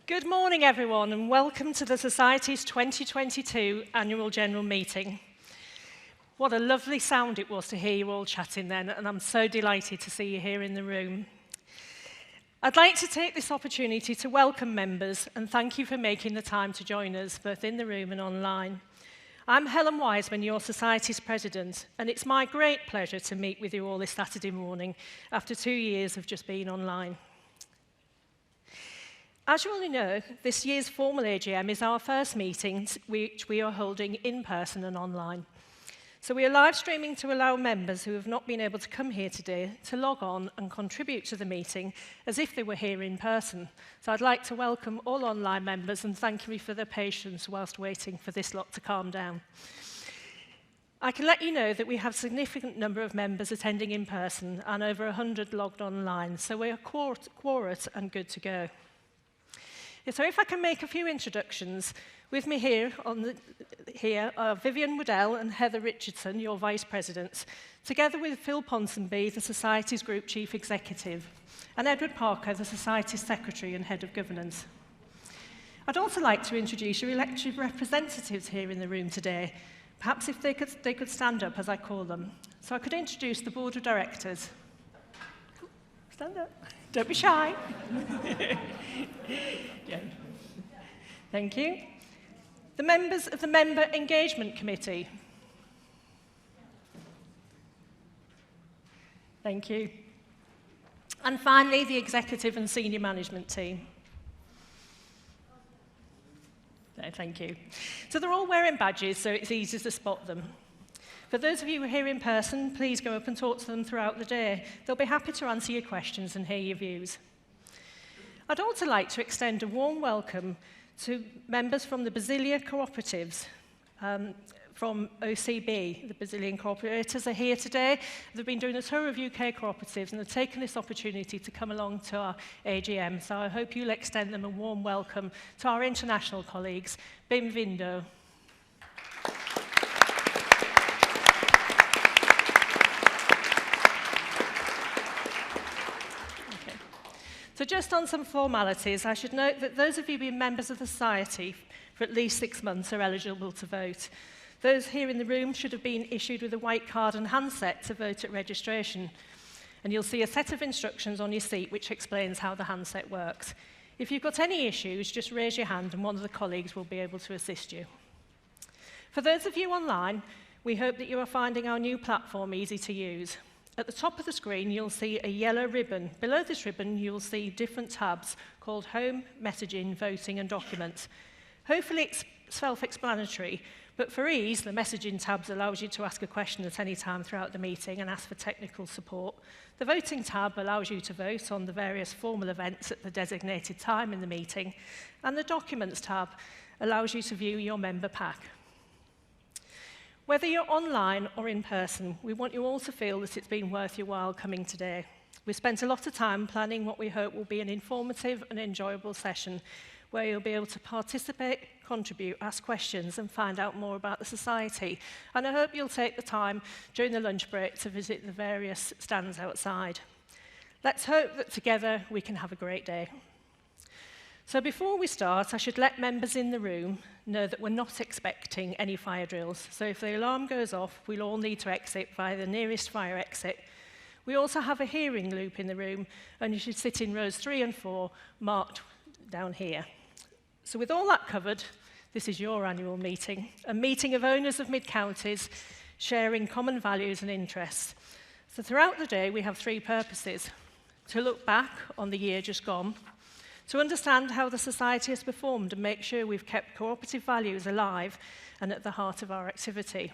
Good morning, everyone, and welcome to the Society's 2022 Annual General Meeting. What a lovely sound it was to hear you all chatting then, and I'm so delighted to see you here in the room. I'd like to take this opportunity to welcome members and thank you for making the time to join us, both in the room and online. I'm Helen Wiseman, your Society's President, and it's my great pleasure to meet with you all this Saturday morning after 2 years of just being online. As you all know, this year's formal AGM is our first meeting, which we are holding in person and online. So we are live streaming to allow members who have not been able to come here today to log on and contribute to the meeting as if they were here in person. So I'd like to welcome all online members and thank you for their patience whilst waiting for this lot to calm down. I can let you know that we have a significant number of members attending in person and over 100 logged online, so we are quorate and good to go. So if I can make a few introductions, with me here are Vivian Woodell and Heather Richardson, your Vice Presidents, together with Phil Ponsonby, the Society's Group Chief Executive, and Edward Parker, the Society's Secretary and Head of Governance. I'd also like to introduce your elected representatives here in the room today, perhaps if they could stand up as I call them. So I could introduce the Board of Directors. Stand up. Don't be shy. Yeah. Thank you. The members of the Member Engagement Committee. Thank you. And finally, the Executive and Senior Management team. Thank you. So they're all wearing badges, so it's easy to spot them. For those of you who are here in person, please go up and talk to them throughout the day. They'll be happy to answer your questions and hear your views. I'd also like to extend a warm welcome to members from the Basilia cooperatives from OCB. The Basilian cooperators are here today. They've been doing a tour of UK cooperatives and have taken this opportunity to come along to our AGM. So I hope you'll extend them a warm welcome to our international colleagues. Bem-vindo. So just on some formalities, I should note that those of you being members of the Society for at least 6 months are eligible to vote. Those here in the room should have been issued with a white card and handset to vote at registration. And you'll see a set of instructions on your seat which explains how the handset works. If you've got any issues, just raise your hand and one of the colleagues will be able to assist you. For those of you online, we hope that you are finding our new platform easy to use. At the top of the screen, you'll see a yellow ribbon. Below this ribbon, you'll see different tabs called Home, Messaging, Voting and Documents. Hopefully it's self-explanatory, but for ease, the Messaging tab allows you to ask a question at any time throughout the meeting and ask for technical support. The Voting tab allows you to vote on the various formal events at the designated time in the meeting, and the Documents tab allows you to view your member pack. Whether you're online or in person, we want you all to feel that it's been worth your while coming today. We spent a lot of time planning what we hope will be an informative and enjoyable session where you'll be able to participate, contribute, ask questions and find out more about the Society. And I hope you'll take the time during the lunch break to visit the various stands outside. Let's hope that together we can have a great day. So before we start, I should let members in the room know that we're not expecting any fire drills. So if the alarm goes off, we'll all need to exit via the nearest fire exit. We also have a hearing loop in the room, and you should sit in rows 3 and 4, marked down here. So with all that covered, this is your annual meeting, a meeting of owners of mid-counties sharing common values and interests. So throughout the day, we have 3 purposes: to look back on the year just gone, to understand how the Society has performed and make sure we've kept cooperative values alive and at the heart of our activity.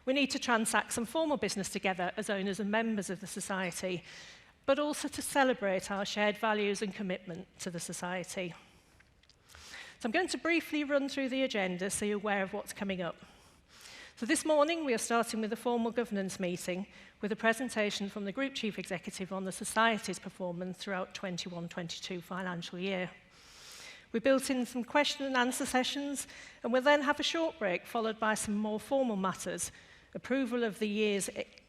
We need to transact some formal business together as owners and members of the Society, but also to celebrate our shared values and commitment to the Society. So I'm going to briefly run through the agenda so you're aware of what's coming up. So this morning we are starting with a formal governance meeting with a presentation from the Group Chief Executive on the Society's performance throughout 21-22 financial year. We built in some question and answer sessions and we'll then have a short break followed by some more formal matters: approval of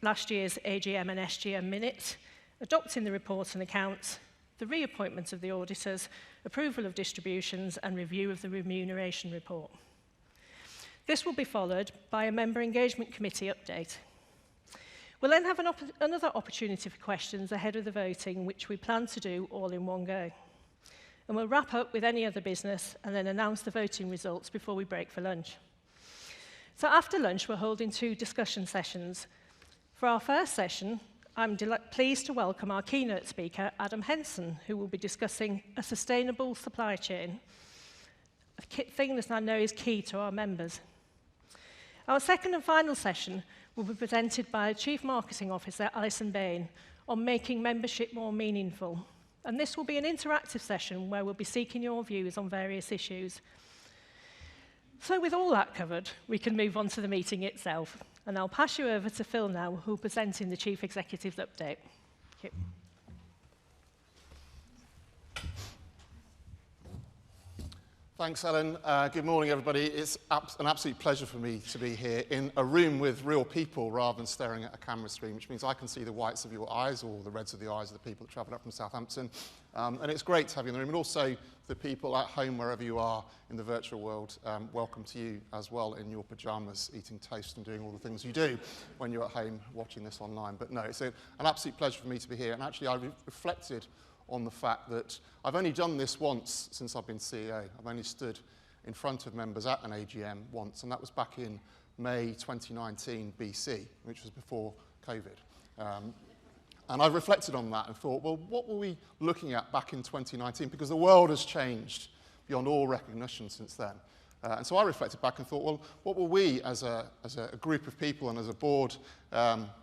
last year's AGM and SGM minutes, adopting the report and accounts, the reappointment of the auditors, approval of distributions, and review of the remuneration report. This will be followed by a member engagement committee update. We'll then have another opportunity for questions ahead of the voting, which we plan to do all in one go. And we'll wrap up with any other business and then announce the voting results before we break for lunch. So after lunch, we're holding 2 discussion sessions. For our first session, I'm pleased to welcome our keynote speaker, Adam Henson, who will be discussing a sustainable supply chain, a thing that I know is key to our members. Our second and final session will be presented by Chief Marketing Officer Alison Bain on making membership more meaningful. And this will be an interactive session where we'll be seeking your views on various issues. So with all that covered, we can move on to the meeting itself. And I'll pass you over to Phil now, who'll be presenting the Chief Executive's update. Thank you. Thanks, Ellen. Good morning, everybody. It's an absolute pleasure for me to be here in a room with real people rather than staring at a camera screen, which means I can see the whites of your eyes or the reds of the eyes of the people that travelled up from Southampton. And it's great to have you in the room, and also the people at home, wherever you are in the virtual world. Welcome to you as well in your pyjamas, eating toast and doing all the things you do when you're at home watching this online. But no, it's an absolute pleasure for me to be here. And actually, I reflected on the fact that I've only done this once since I've been CEO. I've only stood in front of members at an AGM once, and that was back in May 2019 BC, which was before COVID. And I reflected on that and thought, well, what were we looking at back in 2019? Because the world has changed beyond all recognition since then. And so I reflected back and thought, well, what were we as a group of people and as a board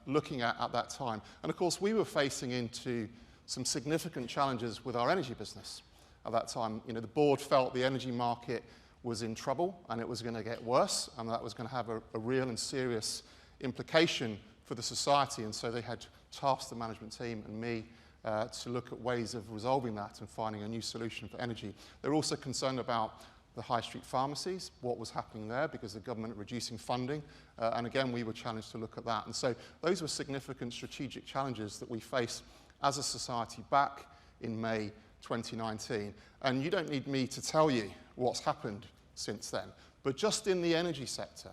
looking at that time? And of course, we were facing into some significant challenges with our energy business at that time. You know, the board felt the energy market was in trouble and it was going to get worse, and that was going to have a real and serious implication for the society. And so they had tasked the management team and me to look at ways of resolving that and finding a new solution for energy. They were also concerned about the high street pharmacies, what was happening there because the government reducing funding. And again, we were challenged to look at that. And so those were significant strategic challenges that we faced as a society back in May 2019. And you don't need me to tell you what's happened since then. But just in the energy sector,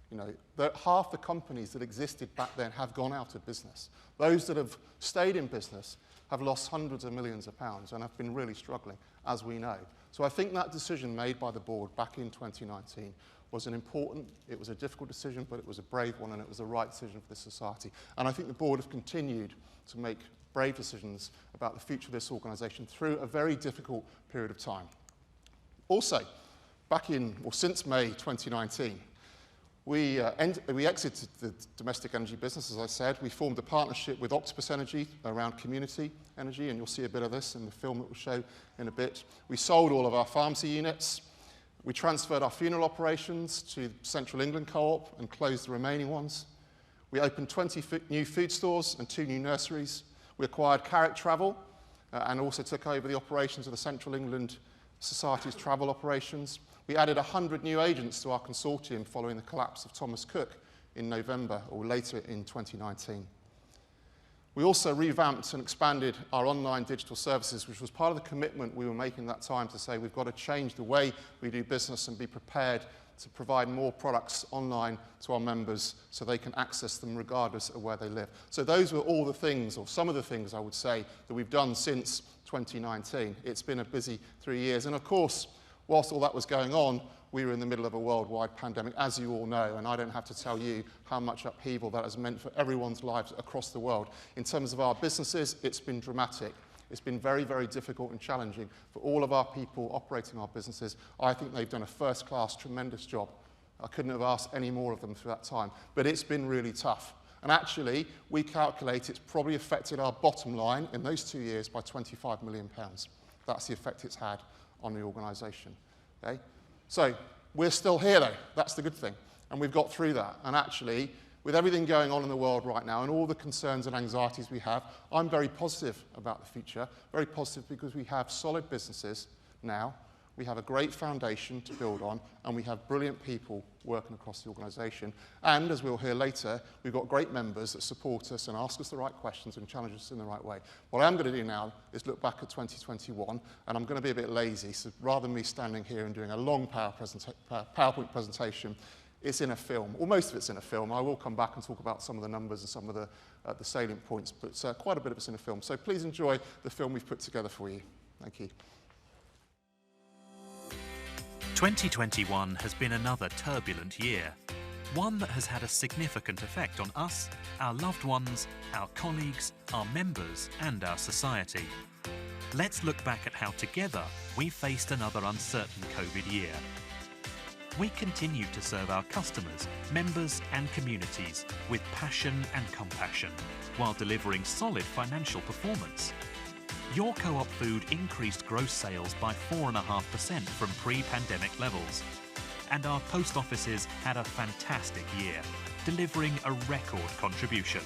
you know, half the companies that existed back then have gone out of business. Those that have stayed in business have lost hundreds of millions of pounds and have been really struggling, as we know. So I think that decision made by the board back in 2019 was it was a difficult decision, but it was a brave one, and it was the right decision for the society. And I think the board have continued to make brave decisions about the future of this organisation through a very difficult period of time. Also, since May 2019, we exited the domestic energy business, as I said. We formed a partnership with Octopus Energy around community energy, and you'll see a bit of this in the film that we'll show in a bit. We sold all of our pharmacy units. We transferred our funeral operations to Central England Co-op and closed the remaining ones. We opened 20 new food stores and 2 new nurseries. We acquired Carrick Travel and also took over the operations of the Central England Society's travel operations. We added 100 new agents to our consortium following the collapse of Thomas Cook in November or later in 2019. We also revamped and expanded our online digital services, which was part of the commitment we were making at that time to say we've got to change the way we do business and be prepared to provide more products online to our members so they can access them regardless of where they live. So those were all the things, or some of the things I would say, that we've done since 2019. It's been a busy 3 years. And of course, whilst all that was going on, we were in the middle of a worldwide pandemic, as you all know, and I don't have to tell you how much upheaval that has meant for everyone's lives across the world. In terms of our businesses, it's been dramatic. It's been very, very difficult and challenging for all of our people operating our businesses. I think they've done a first-class, tremendous job. I couldn't have asked any more of them through that time. But it's been really tough. And actually, we calculate it's probably affected our bottom line in those 2 years by £25 million. That's the effect it's had on the organisation. Okay? So we're still here, though. That's the good thing. And we've got through that. And actually, with everything going on in the world right now and all the concerns and anxieties we have, I'm very positive about the future. Very positive because we have solid businesses now. We have a great foundation to build on, and we have brilliant people working across the organisation. And, as we'll hear later, we've got great members that support us and ask us the right questions and challenge us in the right way. What I'm going to do now is look back at 2021, and I'm going to be a bit lazy, so rather than me standing here and doing a long PowerPoint presentation, it's in a film, or most of it's in a film. I will come back and talk about some of the numbers and some of the salient points, but quite a bit of it's in a film. So please enjoy the film we've put together for you. Thank you. 2021 has been another turbulent year, one that has had a significant effect on us, our loved ones, our colleagues, our members and our society. Let's look back at how together we faced another uncertain COVID year. We continued to serve our customers, members and communities with passion and compassion while delivering solid financial performance. Your Co-op food increased gross sales by 4.5% from pre-pandemic levels. And our post offices had a fantastic year, delivering a record contribution.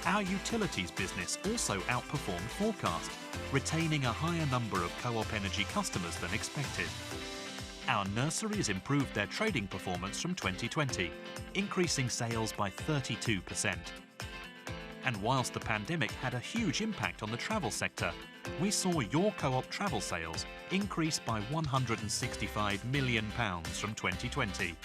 Our utilities business also outperformed forecast, retaining a higher number of Co-op Energy customers than expected. Our nurseries improved their trading performance from 2020, increasing sales by 32%. And whilst the pandemic had a huge impact on the travel sector, we saw your Co-op travel sales increase by £165 million from 2020.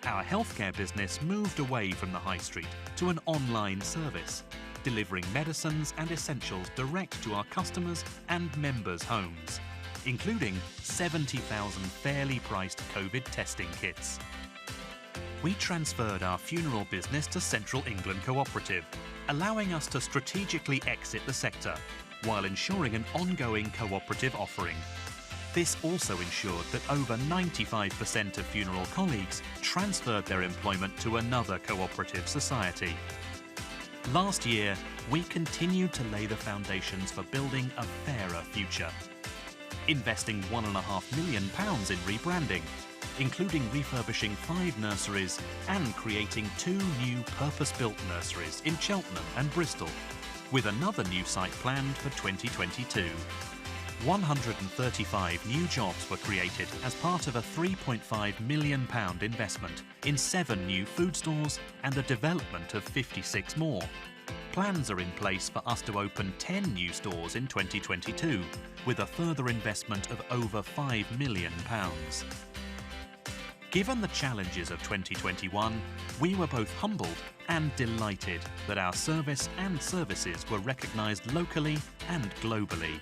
Our healthcare business moved away from the high street to an online service, delivering medicines and essentials direct to our customers' and members' homes, including 70,000 fairly priced COVID testing kits. We transferred our funeral business to Central England Co-operative, allowing us to strategically exit the sector while ensuring an ongoing cooperative offering. This also ensured that over 95% of funeral colleagues transferred their employment to another cooperative society. Last year, we continued to lay the foundations for building a fairer future, investing £1.5 million in rebranding, including refurbishing 5 nurseries and creating 2 new purpose-built nurseries in Cheltenham and Bristol, with another new site planned for 2022. 135 new jobs were created as part of a £3.5 million investment in 7 new food stores and the development of 56 more. Plans are in place for us to open 10 new stores in 2022, with a further investment of over £5 million. Given the challenges of 2021, we were both humbled and delighted that our service and services were recognised locally and globally.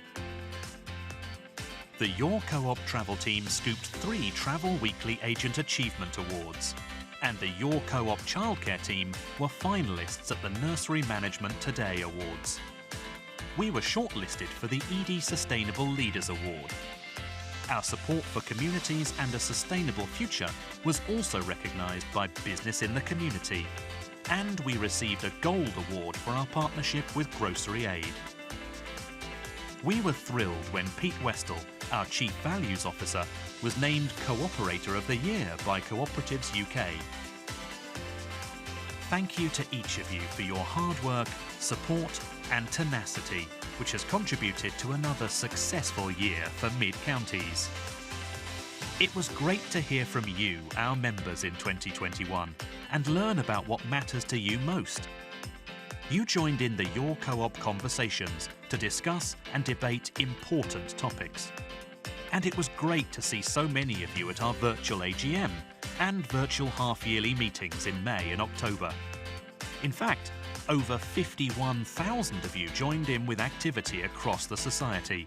The Your Co-op travel team scooped 3 Travel Weekly Agent Achievement Awards, and the Your Co-op childcare team were finalists at the Nursery Management Today Awards. We were shortlisted for the ED Sustainable Leaders Award. Our support for communities and a sustainable future was also recognised by Business in the Community, and we received a Gold Award for our partnership with Grocery Aid. We were thrilled when Pete Westall, our Chief Values Officer, was named Co-operator of the Year by Cooperatives UK. Thank you to each of you for your hard work, support and tenacity, which has contributed to another successful year for Mid-Counties. It was great to hear from you, our members, in 2021 and learn about what matters to you most. You joined in the Your Co-op conversations to discuss and debate important topics. And it was great to see so many of you at our virtual AGM and virtual half-yearly meetings in May and October. In fact, over 51,000 of you joined in with activity across the society,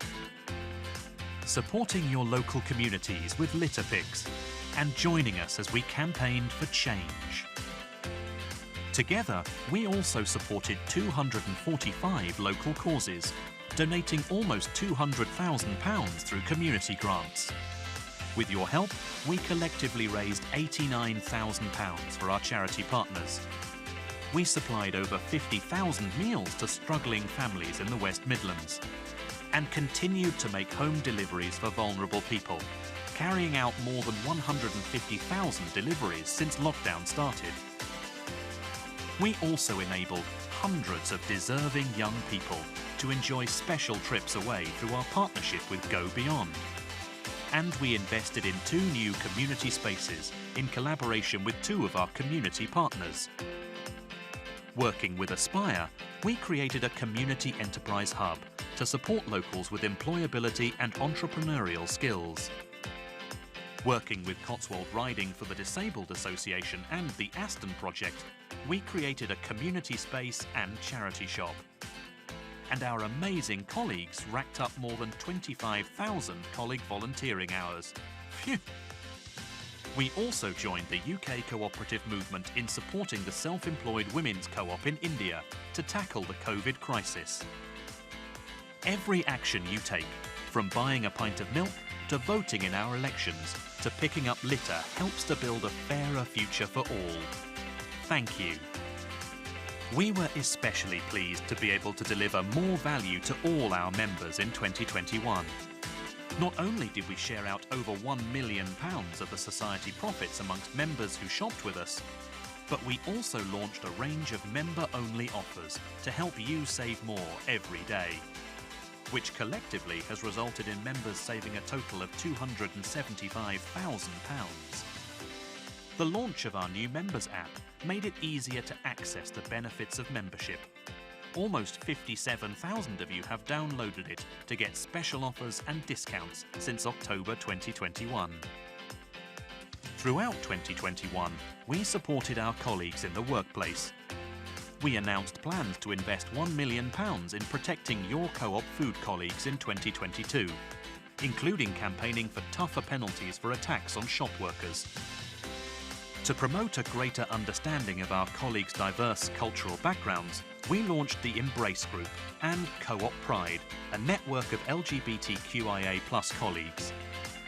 supporting your local communities with litter picks and joining us as we campaigned for change. Together, we also supported 245 local causes, donating almost £200,000 through community grants. With your help, we collectively raised £89,000 for our charity partners. We supplied over 50,000 meals to struggling families in the West Midlands and continued to make home deliveries for vulnerable people, carrying out more than 150,000 deliveries since lockdown started. We also enabled hundreds of deserving young people to enjoy special trips away through our partnership with Go Beyond. and we invested in 2 new community spaces in collaboration with 2 of our community partners. Working with Aspire, we created a community enterprise hub to support locals with employability and entrepreneurial skills. Working with Cotswold Riding for the Disabled Association and the Aston Project, we created a community space and charity shop. And our amazing colleagues racked up more than 25,000 colleague volunteering hours. Phew! We also joined the UK Co-operative movement in supporting the self-employed women's co-op in India to tackle the COVID crisis. Every action you take, from buying a pint of milk to voting in our elections to picking up litter, helps to build a fairer future for all. Thank you. We were especially pleased to be able to deliver more value to all our members in 2021. Not only did we share out over £1 million of the Society profits amongst members who shopped with us, but we also launched a range of member-only offers to help you save more every day, which collectively has resulted in members saving a total of £275,000. The launch of our new Members app made it easier to access the benefits of membership. Almost 57,000 of you have downloaded it to get special offers and discounts since October 2021. Throughout 2021, we supported our colleagues in the workplace. We announced plans to invest £1 million in protecting your co-op food colleagues in 2022, including campaigning for tougher penalties for attacks on shop workers. To promote a greater understanding of our colleagues' diverse cultural backgrounds, we launched the Embrace Group and Co-op Pride, a network of LGBTQIA+ colleagues.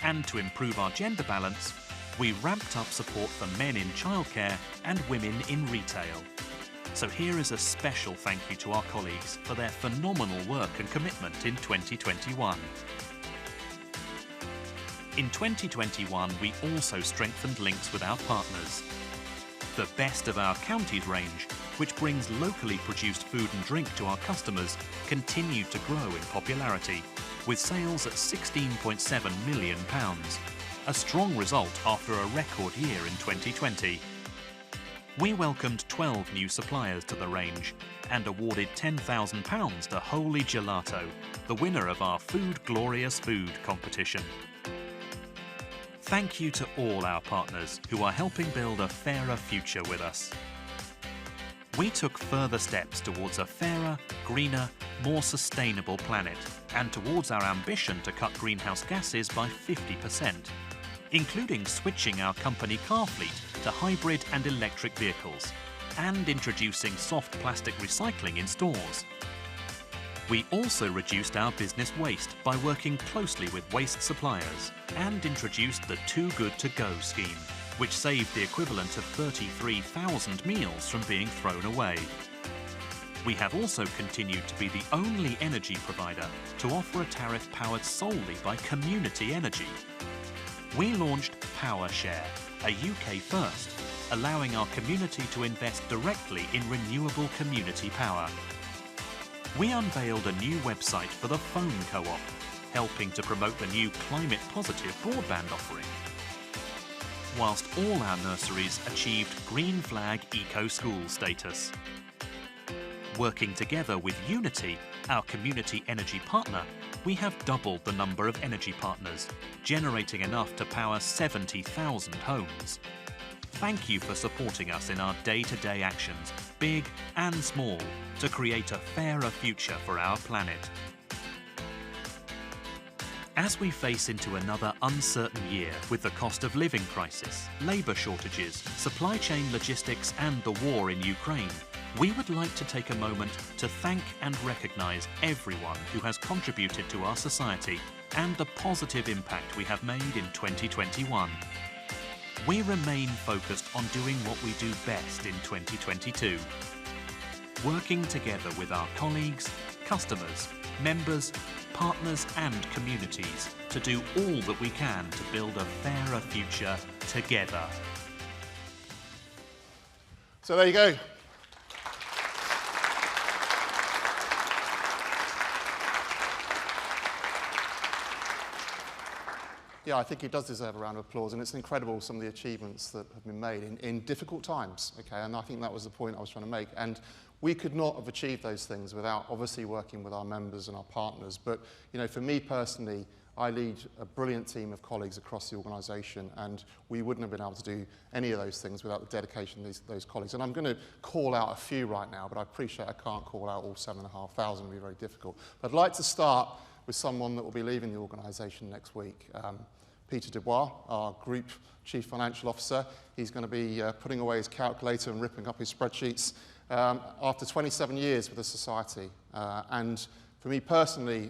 And to improve our gender balance, we ramped up support for men in childcare and women in retail. So here is a special thank you to our colleagues for their phenomenal work and commitment in 2021. In 2021, we also strengthened links with our partners. The Best of Our Counties range, which brings locally produced food and drink to our customers, continued to grow in popularity, with sales at £16.7 million, a strong result after a record year in 2020. We welcomed 12 new suppliers to the range and awarded £10,000 to Holy Gelato, the winner of our Food Glorious Food competition. Thank you to all our partners who are helping build a fairer future with us. We took further steps towards a fairer, greener, more sustainable planet and towards our ambition to cut greenhouse gases by 50%, including switching our company car fleet to hybrid and electric vehicles and introducing soft plastic recycling in stores. We also reduced our business waste by working closely with waste suppliers and introduced the Too Good To Go scheme, which saved the equivalent of 33,000 meals from being thrown away. We have also continued to be the only energy provider to offer a tariff powered solely by community energy. We launched PowerShare, a UK first, allowing our community to invest directly in renewable community power. We unveiled a new website for the Phone Co-op, helping to promote the new climate positive broadband offering. Whilst all our nurseries achieved Green Flag Eco School status. Working together with Unity, our community energy partner, we have doubled the number of energy partners, generating enough to power 70,000 homes. Thank you for supporting us in our day-to-day actions, big and small, to create a fairer future for our planet. As we face into another uncertain year with the cost of living crisis, labour shortages, supply chain logistics and the war in Ukraine, we would like to take a moment to thank and recognise everyone who has contributed to our society and the positive impact we have made in 2021. We remain focused on doing what we do best in 2022. Working together with our colleagues, customers, members, partners and communities to do all that we can to build a fairer future together. So there you go. Yeah, I think he does deserve a round of applause, and it's incredible some of the achievements that have been made in difficult times, okay, and I think that was the point I was trying to make. And we could not have achieved those things without obviously working with our members and our partners. But, you know, for me personally, I lead a brilliant team of colleagues across the organisation, and we wouldn't have been able to do any of those things without the dedication of those colleagues. And I'm going to call out a few right now, but I appreciate I can't call out all 7,500. It would be very difficult. But I'd like to start with someone that will be leaving the organisation next week. Peter Dubois, our Group Chief Financial Officer. He's going to be putting away his calculator and ripping up his spreadsheets after 27 years with the Society. And for me personally,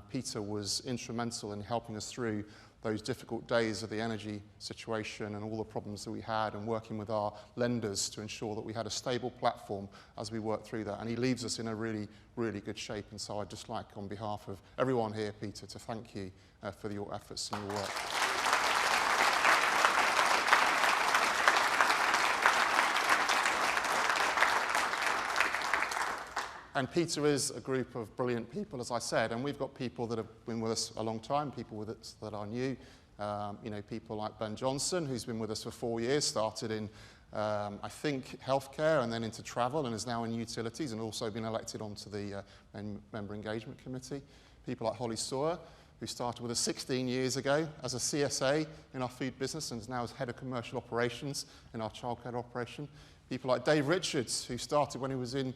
Peter was instrumental in helping us through those difficult days of the energy situation and all the problems that we had, and working with our lenders to ensure that we had a stable platform as we worked through that. And he leaves us in a really, really good shape. And so I'd just like, on behalf of everyone here, Peter, to thank you for your efforts and your work. And Peter is a group of brilliant people, as I said, and we've got people that have been with us a long time, people with us that are new. You know, people like Ben Johnson, who's been with us for 4 years, started in, I think, healthcare and then into travel, and is now in utilities, and also been elected onto the Member Engagement Committee. People like Holly Sawyer, who started with us 16 years ago as a CSA in our food business and is now as Head of Commercial Operations in our childcare operation. People like Dave Richards, who started when he was in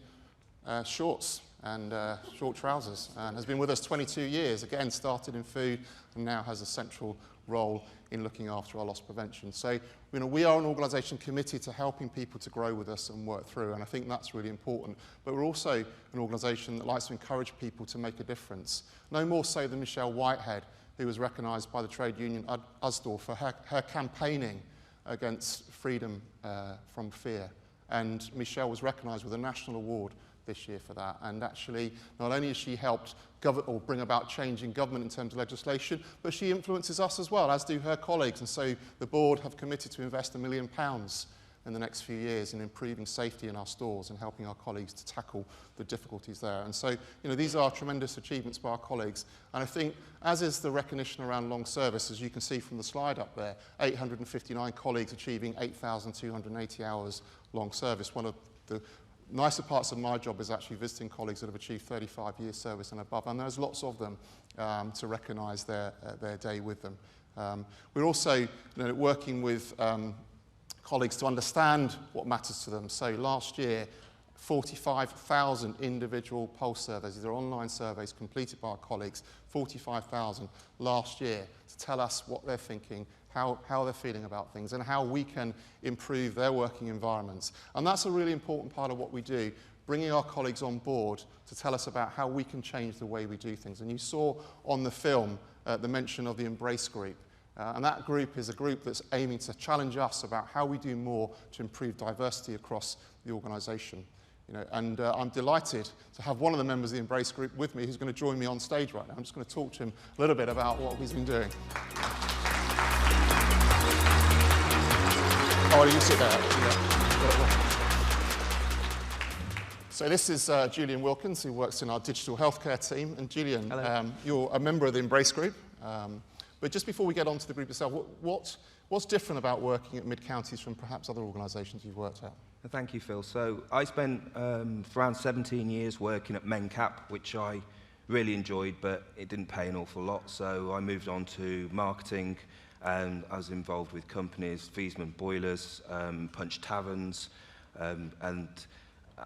shorts and short trousers, and has been with us 22 years, again started in food and now has a central role in looking after our loss prevention. So, you know, we are an organisation committed to helping people to grow with us and work through, and I think that's really important. But we're also an organisation that likes to encourage people to make a difference. No more so than Michelle Whitehead, who was recognised by the trade union USDOR for her campaigning against freedom from fear. And Michelle was recognised with a national award this year for that. And actually, not only has she helped bring about change in government in terms of legislation, but she influences us as well, as do her colleagues. And so the board have committed to invest £1 million in the next few years in improving safety in our stores and helping our colleagues to tackle the difficulties there. And so, you know, these are tremendous achievements by our colleagues. And I think, as is the recognition around long service, as you can see from the slide up there, 859 colleagues achieving 8,280 hours long service. One of the nicer parts of my job is actually visiting colleagues that have achieved 35 years service and above, and there's lots of them to recognise their day with them. We're also, working with colleagues to understand what matters to them. So last year, 45,000 individual pulse surveys, these are online surveys completed by our colleagues, 45,000 last year, to tell us what they're thinking, how they're feeling about things, and how we can improve their working environments. And that's a really important part of what we do, bringing our colleagues on board to tell us about how we can change the way we do things. And you saw on the film the mention of the Embrace Group. And that group is a group that's aiming to challenge us about how we do more to improve diversity across the organisation. And I'm delighted to have one of the members of the Embrace Group with me who's going to join me on stage right now. I'm just going to talk to him a little bit about what he's been doing. Oh, you sit there. Yeah. So this is Julian Wilkins, who works in our digital healthcare team. And Julian, you're a member of the Embrace Group. But just before we get on to the group itself, what's different about working at Mid-Counties from perhaps other organisations you've worked at? Thank you, Phil. So I spent around 17 years working at Mencap, which I really enjoyed, but it didn't pay an awful lot. So I moved on to marketing, and I was involved with companies, Feesman Boilers, Punch Taverns, and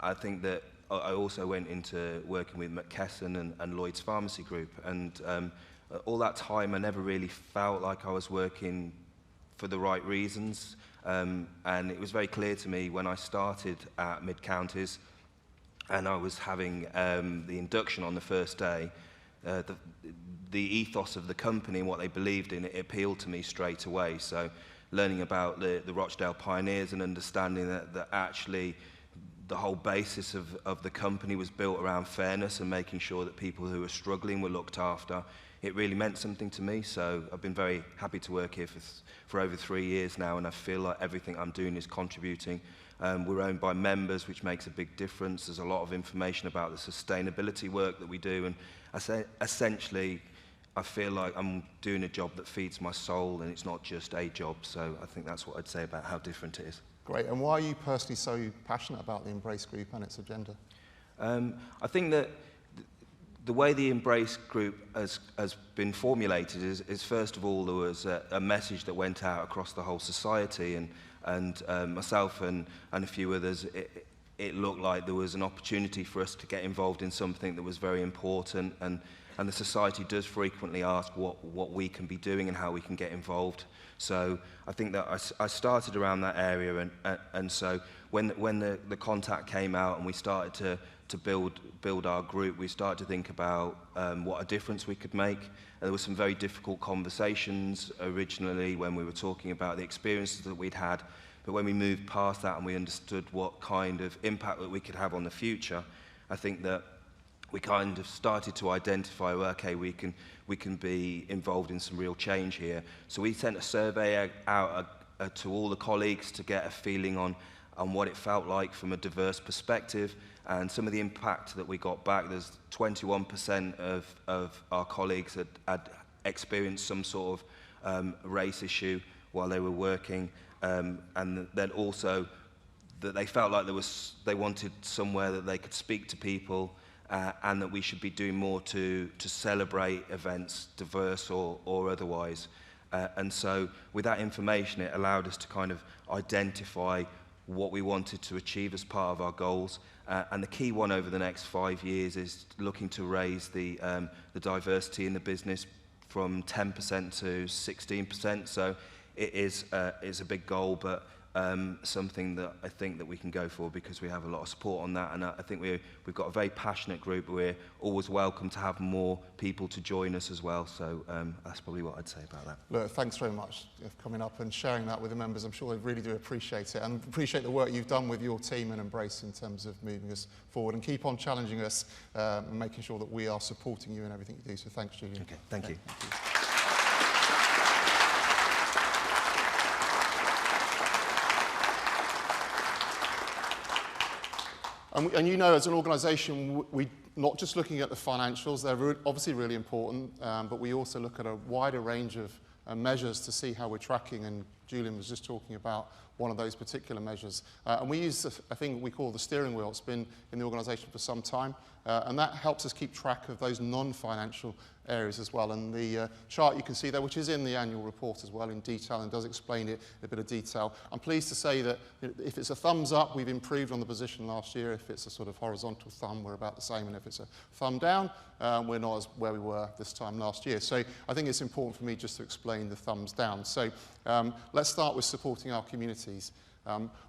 I think that I also went into working with McKesson and Lloyd's Pharmacy Group. And all that time, I never really felt like I was working for the right reasons. And it was very clear to me when I started at Mid-Counties and I was having the induction on the first day, the ethos of the company and what they believed in, it appealed to me straight away. So learning about the Rochdale Pioneers and understanding that actually the whole basis of the company was built around fairness and making sure that people who were struggling were looked after, it really meant something to me. So I've been very happy to work here for over 3 years now, and I feel like everything I'm doing is contributing. We're owned by members, which makes a big difference. There's a lot of information about the sustainability work that we do, and I say essentially I feel like I'm doing a job that feeds my soul, and it's not just a job. So I think that's what I'd say about how different it is. Great. And why are you personally so passionate about the Embrace Group and its agenda? I think that the way the Embrace Group has been formulated is first of all, there was a message that went out across the whole society, and myself and a few others, it looked like there was an opportunity for us to get involved in something that was very important, and the society does frequently ask what we can be doing and how we can get involved. So I think that I started around that area, and so when the contact came out and we started to build our group, we started to think about what a difference we could make. And there were some very difficult conversations originally when we were talking about the experiences that we'd had, but when we moved past that and we understood what kind of impact that we could have on the future, I think that we kind of started to identify, well, okay, we can be involved in some real change here. So we sent a survey out to all the colleagues to get a feeling on what it felt like from a diverse perspective, and some of the impact that we got back. There's 21% of our colleagues had experienced some sort of race issue while they were working, and then also that they felt like they wanted somewhere that they could speak to people, and that we should be doing more to celebrate events, diverse or otherwise. And so with that information, it allowed us to kind of identify what we wanted to achieve as part of our goals. And the key one over the next 5 years is looking to raise the diversity in the business from 10% to 16%. So it is a big goal, but something that I think that we can go for because we have a lot of support on that, and I think we've got a very passionate group. We're always welcome to have more people to join us as well, so that's probably what I'd say about that. Look, thanks very much for coming up and sharing that with the members. I'm sure they really do appreciate it, and appreciate the work you've done with your team and Embrace in terms of moving us forward, and keep on challenging us and making sure that we are supporting you in everything you do. So thanks, Julian. Okay, thank you. Thank you. And you know, as an organisation, we're not just looking at the financials, they're obviously really important, but we also look at a wider range of measures to see how we're tracking, and Julian was just talking about one of those particular measures. And we use a thing we call the steering wheel. It's been in the organisation for some time, and that helps us keep track of those non-financial areas as well. And the chart you can see there, which is in the annual report as well in detail and does explain it in a bit of detail. I'm pleased to say that if it's a thumbs up, we've improved on the position last year. If it's a sort of horizontal thumb, we're about the same. And if it's a thumb down, we're not as where we were this time last year. So I think it's important for me just to explain the thumbs down. So let's start with supporting our communities.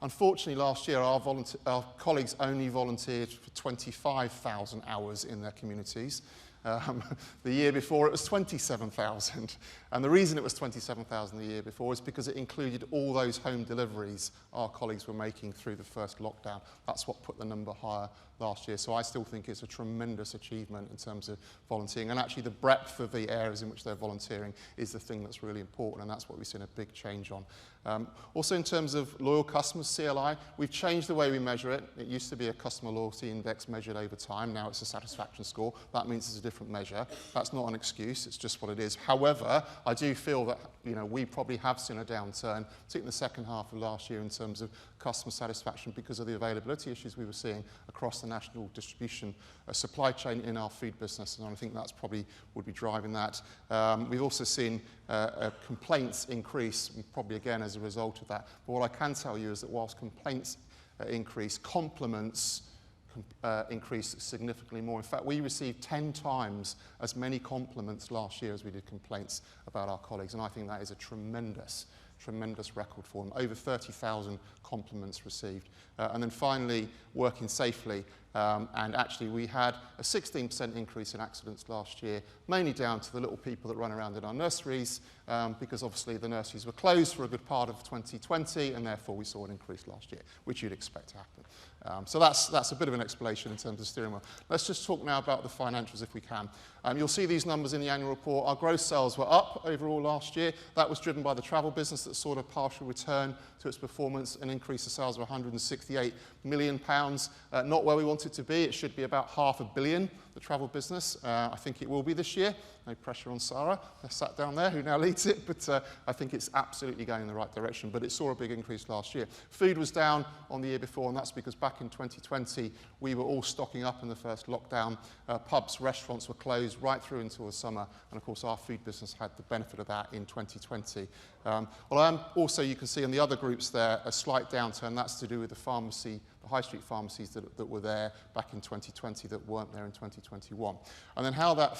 Unfortunately, last year, our colleagues only volunteered for 25,000 hours in their communities. The year before, it was 27,000. And the reason it was 27,000 the year before is because it included all those home deliveries our colleagues were making through the first lockdown. That's what put the number higher last year. So I still think it's a tremendous achievement in terms of volunteering. And actually, the breadth of the areas in which they're volunteering is the thing that's really important, and that's what we've seen a big change on. Also, in terms of loyal customers, CLI, we've changed the way we measure it. It used to be a customer loyalty index measured over time. Now it's a satisfaction score. That means it's a different measure. That's not an excuse. It's just what it is. However, I do feel that we probably have seen a downturn, particularly in the second half of last year, in terms of customer satisfaction because of the availability issues we were seeing across the national distribution supply chain in our food business, and I think that's probably would be driving that. We've also seen complaints increase, probably again as a result of that. But what I can tell you is that whilst complaints increase, compliments increased significantly more. In fact, we received 10 times as many compliments last year as we did complaints about our colleagues, and I think that is a tremendous record for them. Over 30,000 compliments received. And then finally, working safely. And actually, we had a 16% increase in accidents last year, mainly down to the little people that run around in our nurseries, because obviously the nurseries were closed for a good part of 2020, and therefore we saw an increase last year, which you'd expect to happen. So that's a bit of an explanation in terms of steering wheel. Let's just talk now about the financials if we can. You'll see these numbers in the annual report. Our gross sales were up overall last year. that was driven by the travel business that saw a partial return to its performance, an increase of sales of £168 million. Not where we want it to be. It should be about £500 million. the travel business. I think it will be this year. No pressure on Sarah, sat down there, who now leads it, but I think it's absolutely going in the right direction. But it saw a big increase last year. Food was down on the year before, and that's because back in 2020, we were all stocking up in the first lockdown. Pubs, restaurants were closed right through until the summer, and of course our food business had the benefit of that in 2020. Also, you can see in the other groups there a slight downturn. That's to do with the pharmacy, the high street pharmacies that were there back in 2020 that weren't there in 2021. And then how that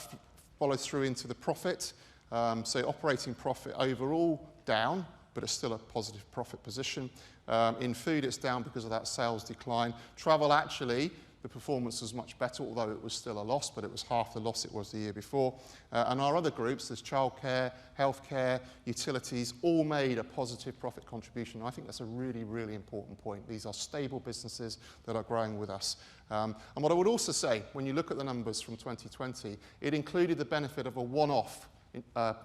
follows through into the profit. So operating profit overall down, but it's still a positive profit position. In food, it's down because of that sales decline. Travel, actually, the performance was much better, although it was still a loss, but it was half the loss it was the year before. And our other groups, there's childcare, healthcare, utilities, all made a positive profit contribution. And I think that's a really, really important point. These are stable businesses that are growing with us. And what I would also say, when you look at the numbers from 2020, it included the benefit of a one-off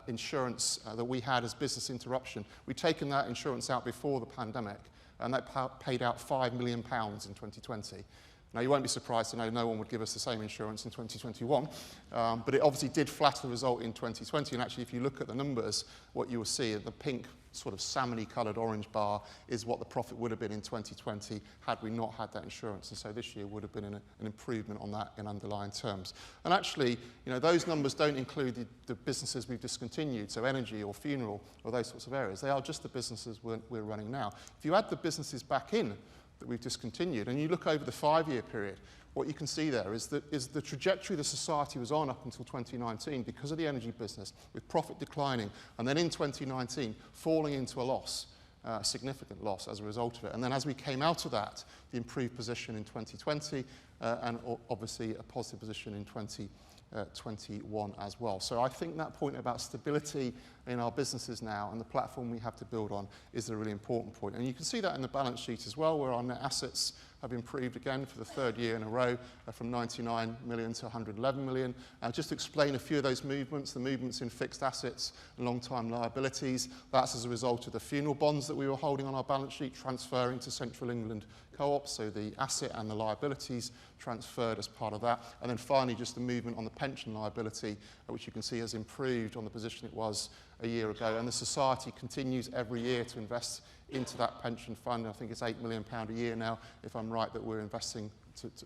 insurance that we had as business interruption. We'd taken that insurance out before the pandemic, and that paid out £5 million in 2020. Now, you won't be surprised to know no one would give us the same insurance in 2021, but it obviously did flatter the result in 2020, and actually, if you look at the numbers, what you will see, the pink sort of salmony-coloured orange bar is what the profit would have been in 2020 had we not had that insurance, and so this year would have been an improvement on that in underlying terms. And actually, you know, those numbers don't include the businesses we've discontinued, so energy or funeral or those sorts of areas. They are just the businesses we're running now. If you add the businesses back in that we've discontinued, and you look over the 5-year period, what you can see there is the trajectory the society was on up until 2019 because of the energy business, with profit declining, and then in 2019 falling into a loss, a significant loss as a result of it. And then as we came out of that, the improved position in 2020, and obviously a positive position in 2021 as well. So I think that point about stability in our businesses now and the platform we have to build on is a really important point. And you can see that in the balance sheet as well, where our net assets have improved again for the 3rd year in a row, from 99 million to 111 million. Just to explain a few of those movements, the movements in fixed assets and long-time liabilities, that's as a result of the funeral bonds that we were holding on our balance sheet transferring to Central England Co-op, so the asset and the liabilities transferred as part of that. And then finally, just the movement on the pension liability, which you can see has improved on the position it was a year ago. And the society continues every year to invest into that pension fund. I think it's £8 million a year now, if I'm right, that we're investing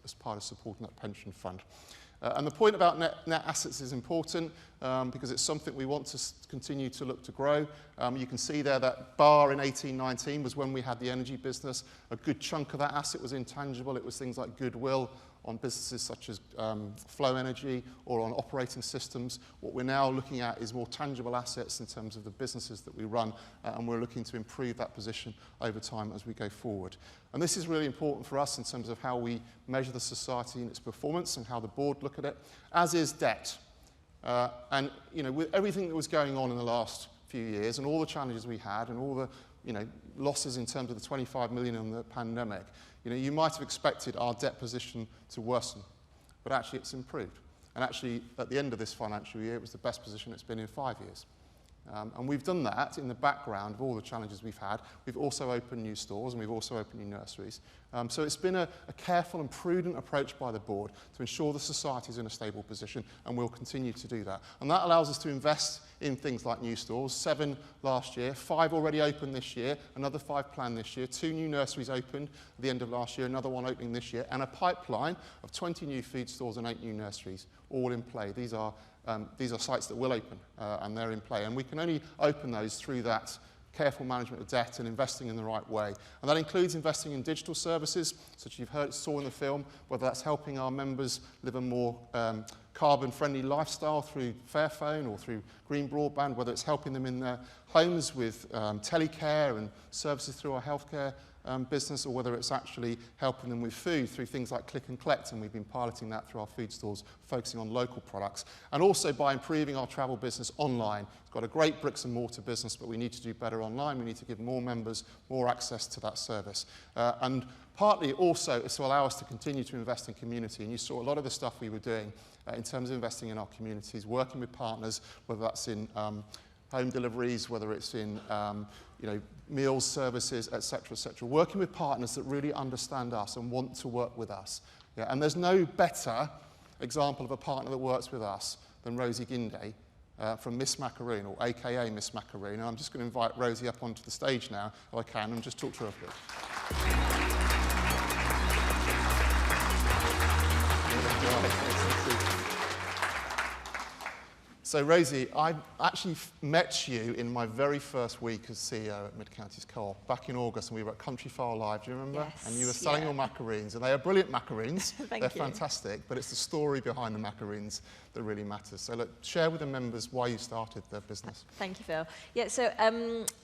as part of supporting that pension fund. And the point about net assets is important because it's something we want to continue to look to grow. You can see there that bar in 18-19 was when we had the energy business. A good chunk of that asset was intangible. It was things like goodwill on businesses such as Flow Energy or on operating systems. What we're now looking at is more tangible assets in terms of the businesses that we run, and we're looking to improve that position over time as we go forward. And this is really important for us in terms of how we measure the society and its performance and how the board look at it, as is debt. And you know, with everything that was going on in the last few years and all the challenges we had and all the losses in terms of the 25 million in the pandemic, you might have expected our debt position to worsen, but actually it's improved. And actually, at the end of this financial year, it was the best position it's been in 5 years. And we've done that in the background of all the challenges we've had. We've also opened new stores and we've also opened new nurseries. So it's been a careful and prudent approach by the board to ensure the society is in a stable position, and we'll continue to do that. And that allows us to invest in things like new stores, 7 last year, 5 already opened this year, another 5 planned this year, 2 new nurseries opened at the end of last year, another 1 opening this year, and a pipeline of 20 new food stores and 8 new nurseries, all in play. These are sites that will open, and they're in play. And we can only open those through that careful management of debt and investing in the right way. And that includes investing in digital services, such as you've saw in the film, whether that's helping our members live a more carbon-friendly lifestyle through Fairphone or through green broadband, whether it's helping them in their homes with telecare and services through our healthcare business, or whether it's actually helping them with food through things like click and collect, and we've been piloting that through our food stores, focusing on local products, and also by improving our travel business online. It's got a great bricks and mortar business, but we need to do better online. We need to give more members more access to that service. And partly also is to allow us to continue to invest in community, and you saw a lot of the stuff we were doing in terms of investing in our communities, working with partners, whether that's in home deliveries, whether it's in meals services, etc., working with partners that really understand us and want to work with us. Yeah, and there's no better example of a partner that works with us than Rosie Guinday from Miss Macaroon, or AKA Miss Macaroon. And I'm just going to invite Rosie up onto the stage now, if I can, and just talk to her a bit. So Rosie, I actually met you in my very first week as CEO at Mid-Counties Co-op back in August, and we were at Country File Live, do you remember? Yes, and you were selling your macaroons, and they are brilliant macaroons. Thank They're you. fantastic, but it's the story behind the macaroons that really matters. So look, share with the members why you started the business. Thank you, Phil. Yeah, so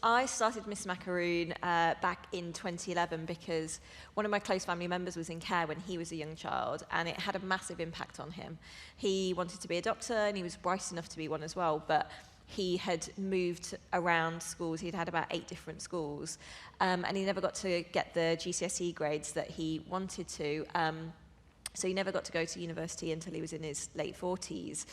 I started Miss Macaroon back in 2011 because one of my close family members was in care when he was a young child, and it had a massive impact on him. He wanted to be a doctor, and he was bright enough to be one as well, but he had moved around schools. He'd had about 8 different schools, and he never got to get the GCSE grades that he wanted to. So he never got to go to university until he was in his late 40s.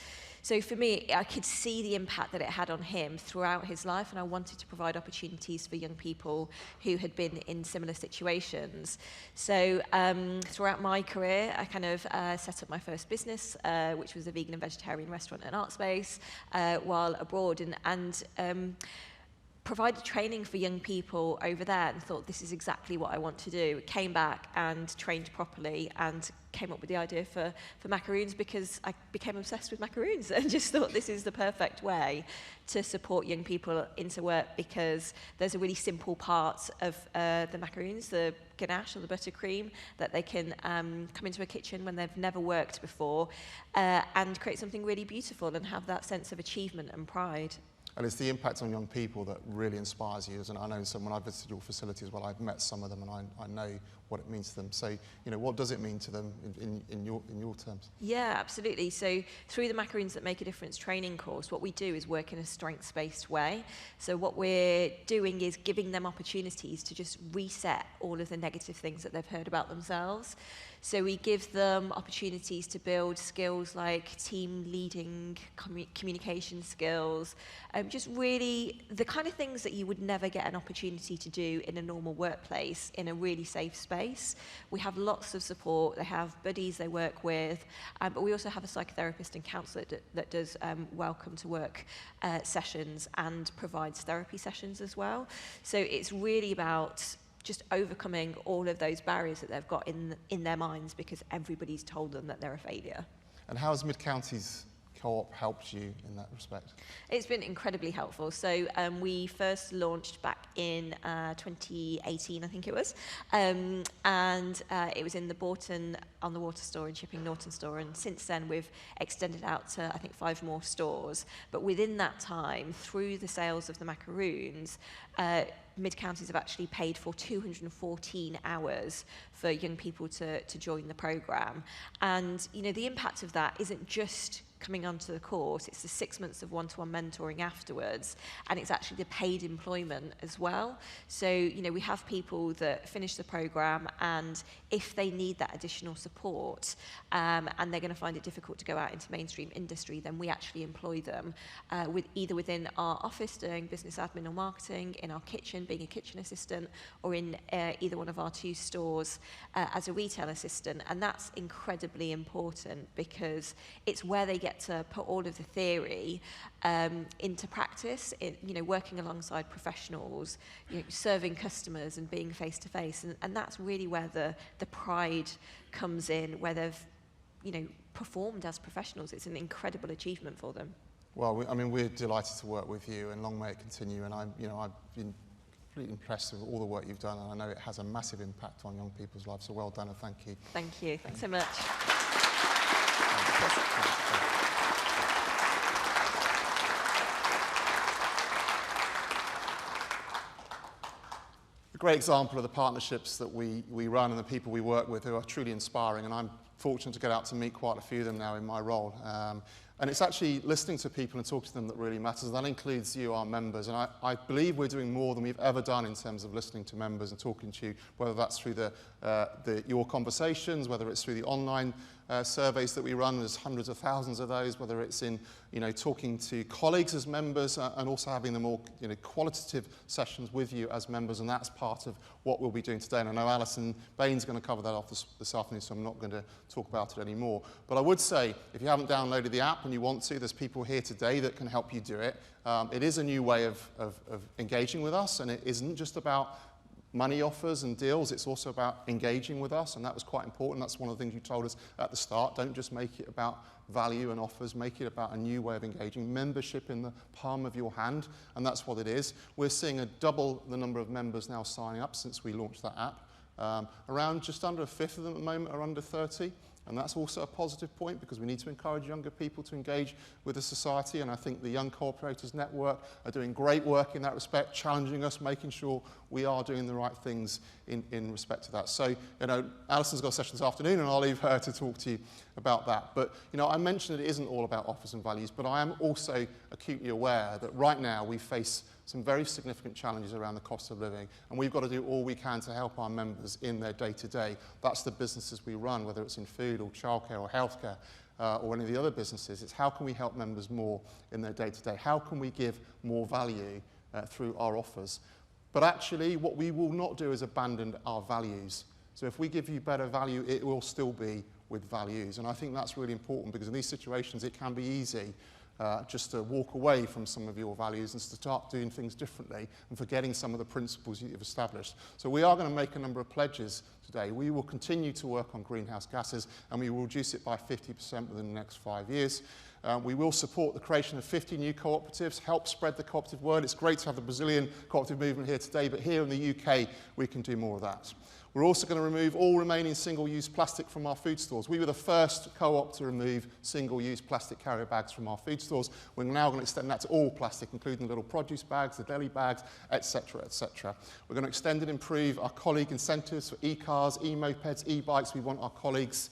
So for me, I could see the impact that it had on him throughout his life, and I wanted to provide opportunities for young people who had been in similar situations. So throughout my career, I kind of set up my first business, which was a vegan and vegetarian restaurant and art space, while abroad, and provided training for young people over there, and thought this is exactly what I want to do. Came back and trained properly and came up with the idea for macaroons because I became obsessed with macaroons and just thought this is the perfect way to support young people into work, because there's a really simple part of the macaroons, the ganache or the buttercream, that they can come into a kitchen when they've never worked before and create something really beautiful and have that sense of achievement and pride. And it's the impact on young people that really inspires you. And I know when I visited your facility as well, I've met some of them, and I know what it means to them. So, you know, what does it mean to them in your terms? Yeah, absolutely. So through the Macaroons That Make a Difference training course, what we do is work in a strengths-based way. So what we're doing is giving them opportunities to just reset all of the negative things that they've heard about themselves. So we give them opportunities to build skills like team leading, communication skills, just really the kind of things that you would never get an opportunity to do in a normal workplace in a really safe space. We have lots of support. They have buddies they work with, but we also have a psychotherapist and counsellor that does welcome to work sessions and provides therapy sessions as well. So it's really about just overcoming all of those barriers that they've got in their minds because everybody's told them that they're a failure. And how has Mid-Counties Co-op helped you in that respect? It's been incredibly helpful. So we first launched back in 2018, I think it was, and it was in the Bourton on the Water store in Chipping Norton store, and since then we've extended out to I think 5 more stores. But within that time, through the sales of the macaroons, Mid-Counties have actually paid for 214 hours for young people to join the programme. And, you know, the impact of that isn't just coming onto the course, it's the 6 months of one-to-one mentoring afterwards, and it's actually the paid employment as well. So, you know, we have people that finish the programme, and if they need that additional support, and they're going to find it difficult to go out into mainstream industry, then we actually employ them either within our office doing business admin or marketing, in our kitchen being a kitchen assistant, or in either one of our 2 stores as a retail assistant. And that's incredibly important because it's where they get to put all of the theory into practice, you know, working alongside professionals, you know, serving customers and being face to face, and that's really where the pride comes in, where they've, you know, performed as professionals. It's an incredible achievement for them. Well, I mean, we're delighted to work with you, and long may it continue. And I've been completely impressed with all the work you've done, and I know it has a massive impact on young people's lives. So well done, and thank you. Thank you. Thanks so much. A great example of the partnerships that we run and the people we work with who are truly inspiring, and I'm fortunate to get out to meet quite a few of them now in my role. And it's actually listening to people and talking to them that really matters. That includes you, our members. And I believe we're doing more than we've ever done in terms of listening to members and talking to you, whether that's through your conversations, whether it's through the online surveys that we run. There's hundreds of thousands of those, whether it's in talking to colleagues as members and also having the more qualitative sessions with you as members, and that's part of what we'll be doing today. And I know Alison Bain's going to cover that off this afternoon, so I'm not going to talk about it anymore. But I would say, if you haven't downloaded the app and you want to, there's people here today that can help you do it. It is a new way of engaging with us, and it isn't just about money offers and deals, it's also about engaging with us, and that was quite important. That's one of the things you told us at the start. Don't just make it about value and offers, make it about a new way of engaging. Membership in the palm of your hand, and that's what it is. We're seeing double the number of members now signing up since we launched that app. Around just under a fifth of them at the moment are under 30. And that's also a positive point, because we need to encourage younger people to engage with the society, and I think the Young Co-operators Network are doing great work in that respect, challenging us, making sure we are doing the right things in respect to that. So, Alison's got a session this afternoon, and I'll leave her to talk to you about that. But, I mentioned it isn't all about offers and values, but I am also acutely aware that right now we face some very significant challenges around the cost of living, and we've got to do all we can to help our members in their day-to-day. That's the businesses we run, whether it's in food or childcare or healthcare or any of the other businesses. It's how can we help members more in their day-to-day? How can we give more value through our offers? But actually, what we will not do is abandon our values. So if we give you better value, it will still be with values. And I think that's really important, because in these situations, it can be easy just to walk away from some of your values and start doing things differently and forgetting some of the principles you've established. So we are going to make a number of pledges today. We will continue to work on greenhouse gases, and we will reduce it by 50% within the next 5 years. We will support the creation of 50 new cooperatives, help spread the cooperative word. It's great to have the Brazilian cooperative movement here today, but here in the UK, we can do more of that. We're also going to remove all remaining single-use plastic from our food stores. We were the first co-op to remove single-use plastic carrier bags from our food stores. We're now going to extend that to all plastic, including little produce bags, the deli bags, etc., etc. We're going to extend and improve our colleague incentives for e-cars, e-mopeds, e-bikes. We want our colleagues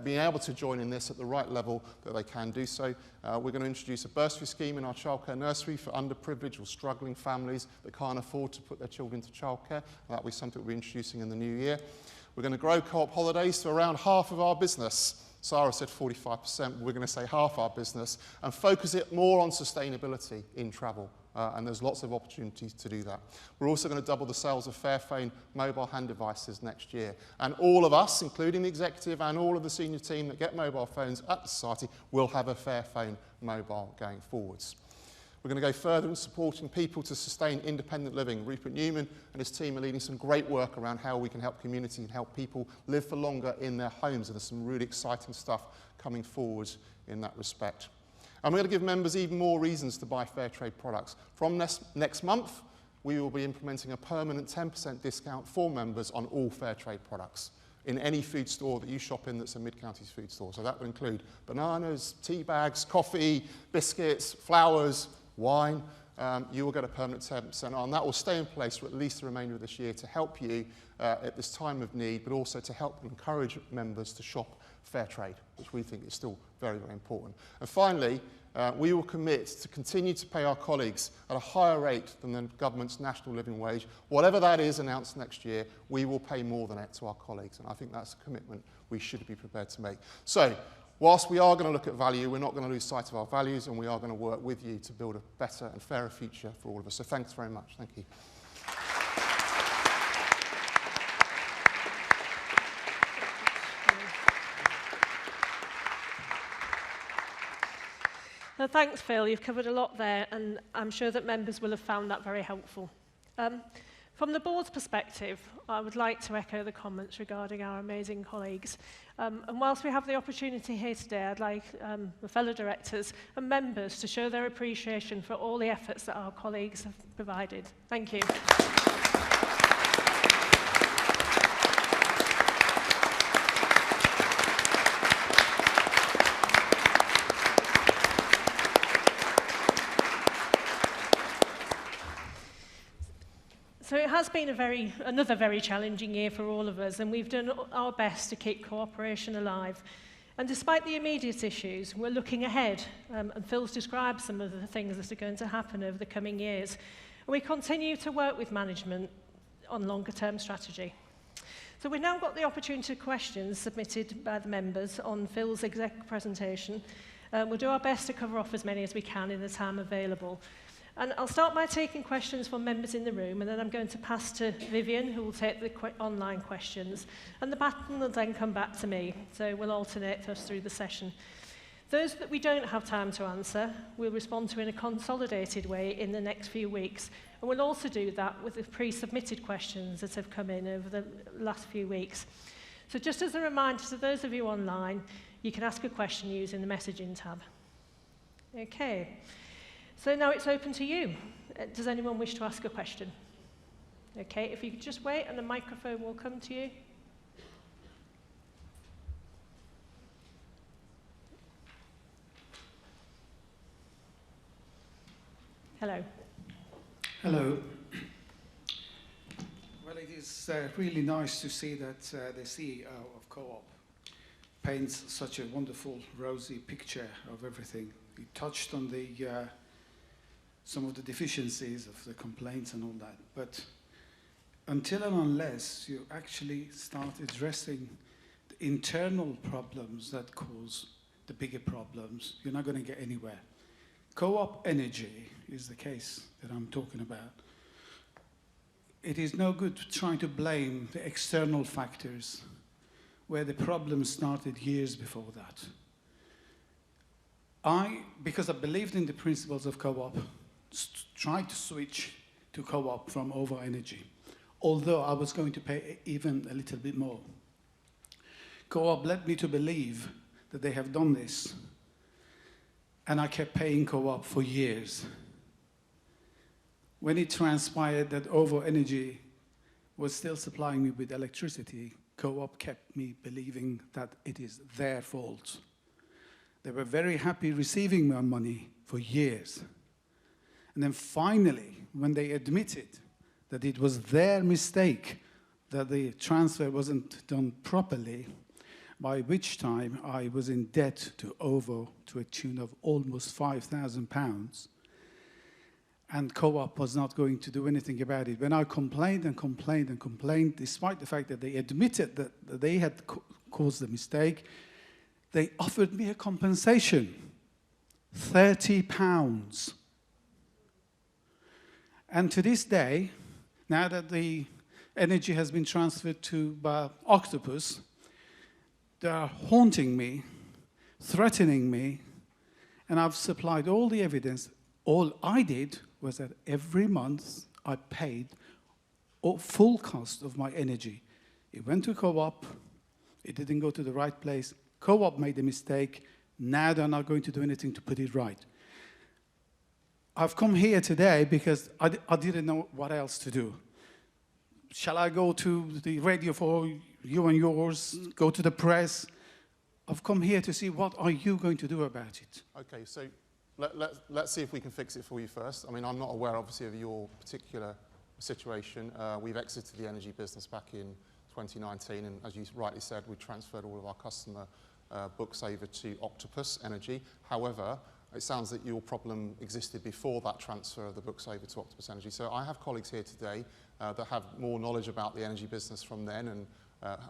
being able to join in this at the right level that they can do so. We're going to introduce a bursary scheme in our childcare nursery for underprivileged or struggling families that can't afford to put their children into childcare. That will be something we'll be introducing in the new year. We're going to grow co-op holidays to around half of our business. Sarah said 45%, we're going to say half our business, and focus it more on sustainability in travel. And there's lots of opportunities to do that. We're also going to double the sales of Fairphone mobile hand devices next year. And all of us, including the executive and all of the senior team that get mobile phones at the society, will have a Fairphone mobile going forwards. We're going to go further in supporting people to sustain independent living. Rupert Newman and his team are leading some great work around how we can help community and help people live for longer in their homes. And there's some really exciting stuff coming forward in that respect. And we're going to give members even more reasons to buy fair trade products. From next month, we will be implementing a permanent 10% discount for members on all fair trade products in any food store that you shop in that's a Mid-Counties food store. So that will include bananas, tea bags, coffee, biscuits, flowers, wine. You will get a permanent 10% on. That will stay in place for at least the remainder of this year to help you at this time of need, but also to help encourage members to shop fair trade, which we think is still very, very important. And finally, we will commit to continue to pay our colleagues at a higher rate than the government's national living wage. Whatever that is announced next year, we will pay more than it to our colleagues. And I think that's a commitment we should be prepared to make. So, whilst we are going to look at value, we're not going to lose sight of our values, and we are going to work with you to build a better and fairer future for all of us. So thanks very much. Thank you. Thanks, Phil. You've covered a lot there, and I'm sure that members will have found that very helpful. From the board's perspective, I would like to echo the comments regarding our amazing colleagues. And whilst we have the opportunity here today, I'd like the fellow directors and members to show their appreciation for all the efforts that our colleagues have provided. Thank you. So it has been another very challenging year for all of us, and we've done our best to keep cooperation alive. And despite the immediate issues, we're looking ahead, and Phil's described some of the things that are going to happen over the coming years. And we continue to work with management on longer-term strategy. So we've now got the opportunity to questions submitted by the members on Phil's exec presentation. We'll do our best to cover off as many as we can in the time available. And I'll start by taking questions from members in the room, and then I'm going to pass to Vivian, who will take the online questions. And the baton will then come back to me, so we'll alternate us through the session. Those that we don't have time to answer, we'll respond to in a consolidated way in the next few weeks. And we'll also do that with the pre-submitted questions that have come in over the last few weeks. So just as a reminder to those of you online, you can ask a question using the messaging tab. Okay. So now it's open to you. Does anyone wish to ask a question? Okay, if you could just wait and the microphone will come to you. Hello. Hello. Well, it is really nice to see that the CEO of Co-op paints such a wonderful, rosy picture of everything. He touched on the some of the deficiencies of the complaints and all that. But until and unless you actually start addressing the internal problems that cause the bigger problems, you're not going to get anywhere. Co-op energy is the case that I'm talking about. It is no good trying to blame the external factors where the problem started years before that. Because I believed in the principles of co-op, tried to switch to co-op from over energy, although I was going to pay even a little bit more. Co-op led me to believe that they have done this, and I kept paying co-op for years. When it transpired that over energy was still supplying me with electricity, Co-op kept me believing that it is their fault. They were very happy receiving my money for years. And then finally, when they admitted that it was their mistake that the transfer wasn't done properly, by which time I was in debt to a tune of almost £5,000, and Co-op was not going to do anything about it. When I complained and complained and complained, despite the fact that they admitted that they had caused the mistake, they offered me a compensation, £30. And to this day, now that the energy has been transferred to Octopus, they are haunting me, threatening me, and I've supplied all the evidence. All I did was that every month I paid full cost of my energy. It went to Co-op, it didn't go to the right place. Co-op made a mistake, now they're not going to do anything to put it right. I've come here today because I didn't know what else to do. Shall I go to the radio for you and yours, go to the press? I've come here to see what are you going to do about it. Okay, so let's see if we can fix it for you first. I mean, I'm not aware, obviously, of your particular situation. We've exited the energy business back in 2019, and as you rightly said, we transferred all of our customer books over to Octopus Energy. However, it sounds that your problem existed before that transfer of the books over to Octopus Energy. So I have colleagues here today that have more knowledge about the energy business from then and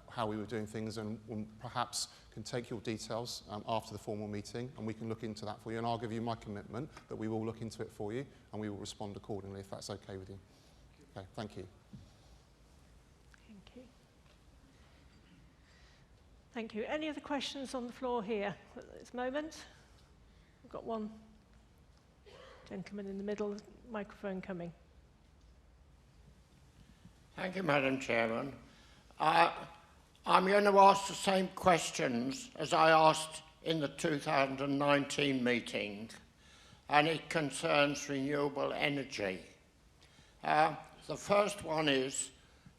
how we were doing things, and perhaps can take your details after the formal meeting, and we can look into that for you. And I'll give you my commitment that we will look into it for you, and we will respond accordingly if that's okay with you. Okay, thank you. Thank you. Thank you. Any other questions on the floor here at this moment? We've got one gentleman in the middle, microphone coming. Thank you, Madam Chairman. I'm going to ask the same questions as I asked in the 2019 meeting, and it concerns renewable energy. The first one is,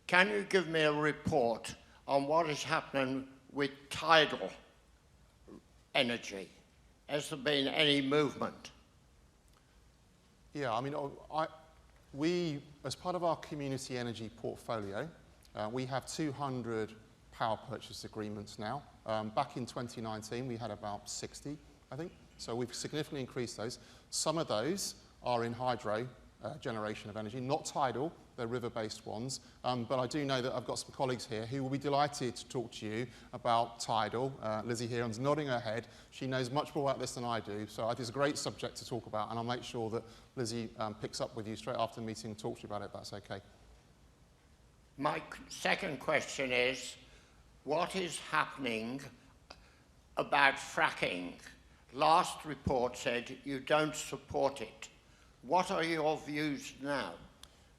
can you give me a report on what is happening with tidal energy? Has there been any movement? Yeah, I mean, we, as part of our community energy portfolio, we have 200 power purchase agreements now. Back in 2019, we had about 60, I think. So we've significantly increased those. Some of those are in hydro generation of energy, not tidal, they're river-based ones. But I do know that I've got some colleagues here who will be delighted to talk to you about tidal. Lizzie here is nodding her head. She knows much more about this than I do, so it is a great subject to talk about, and I'll make sure that Lizzie picks up with you straight after the meeting and talks to you about it, if that's okay. My second question is, what is happening about fracking? Last report said you don't support it. What are your views now?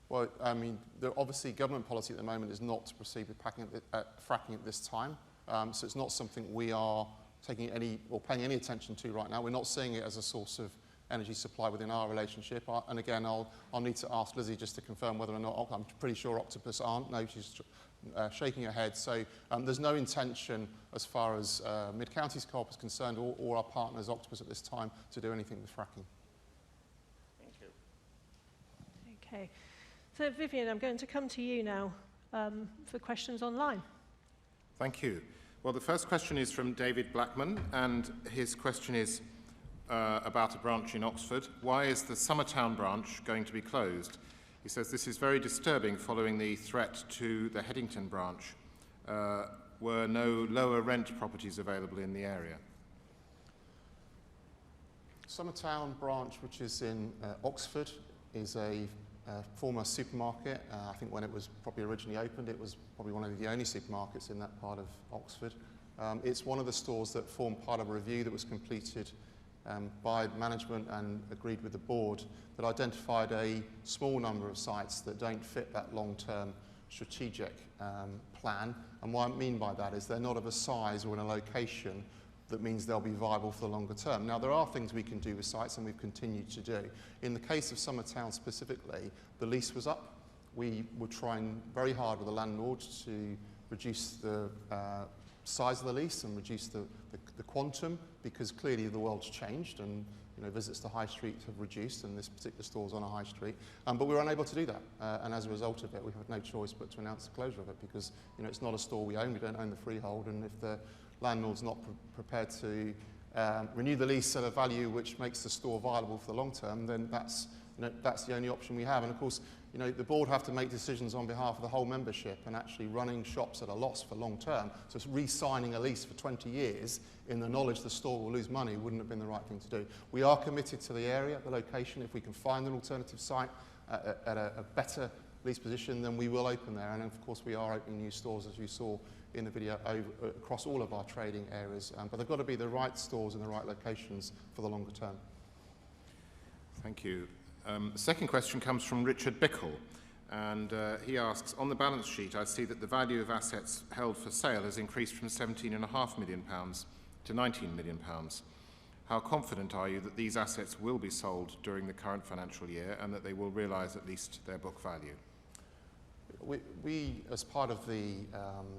Well, I mean, obviously government policy at the moment is not to proceed with fracking at this time. So it's not something we are taking any or paying any attention to right now. We're not seeing it as a source of energy supply within our relationship. And again, I'll need to ask Lizzie just to confirm whether or not, I'm pretty sure Octopus aren't. No, she's shaking her head. So there's no intention as far as Mid-Counties Co-op is concerned or our partners Octopus at this time to do anything with fracking. Thank you. Okay. So Vivian, I'm going to come to you now for questions online. Thank you. Well, the first question is from David Blackman, and his question is about a branch in Oxford. Why is the Summertown branch going to be closed? He says this is very disturbing following the threat to the Headington branch. Were no lower rent properties available in the area? Summertown branch, which is in Oxford, is a former supermarket. I think when it was probably originally opened, it was probably one of the only supermarkets in that part of Oxford. It's one of the stores that formed part of a review that was completed by management and agreed with the board that identified a small number of sites that don't fit that long-term strategic plan. And what I mean by that is they're not of a size or in a location that means they'll be viable for the longer term. Now, there are things we can do with sites, and we've continued to do. In the case of Summertown specifically, the lease was up. We were trying very hard with the landlord to reduce the size of the lease and reduce the quantum, because clearly the world's changed and visits to high street have reduced, and this particular store's on a high street. But we were unable to do that, and as a result of it, we had no choice but to announce the closure of it, because it's not a store we own. We don't own the freehold, and if the landlord's not prepared to renew the lease at a value which makes the store viable for the long term, then that's the only option we have. And of course, the board have to make decisions on behalf of the whole membership, and actually running shops at a loss for long term, so re-signing a lease for 20 years in the knowledge the store will lose money wouldn't have been the right thing to do. We are committed to the area, the location. If we can find an alternative site at a better lease position, then we will open there. And of course, we are opening new stores, as you saw in the video, across all of our trading areas. But they've got to be the right stores in the right locations for the longer term. Thank you. The second question comes from Richard Bickle, and he asks, on the balance sheet, I see that the value of assets held for sale has increased from £17.5 million to £19 million. How confident are you that these assets will be sold during the current financial year and that they will realise at least their book value? We, as part of the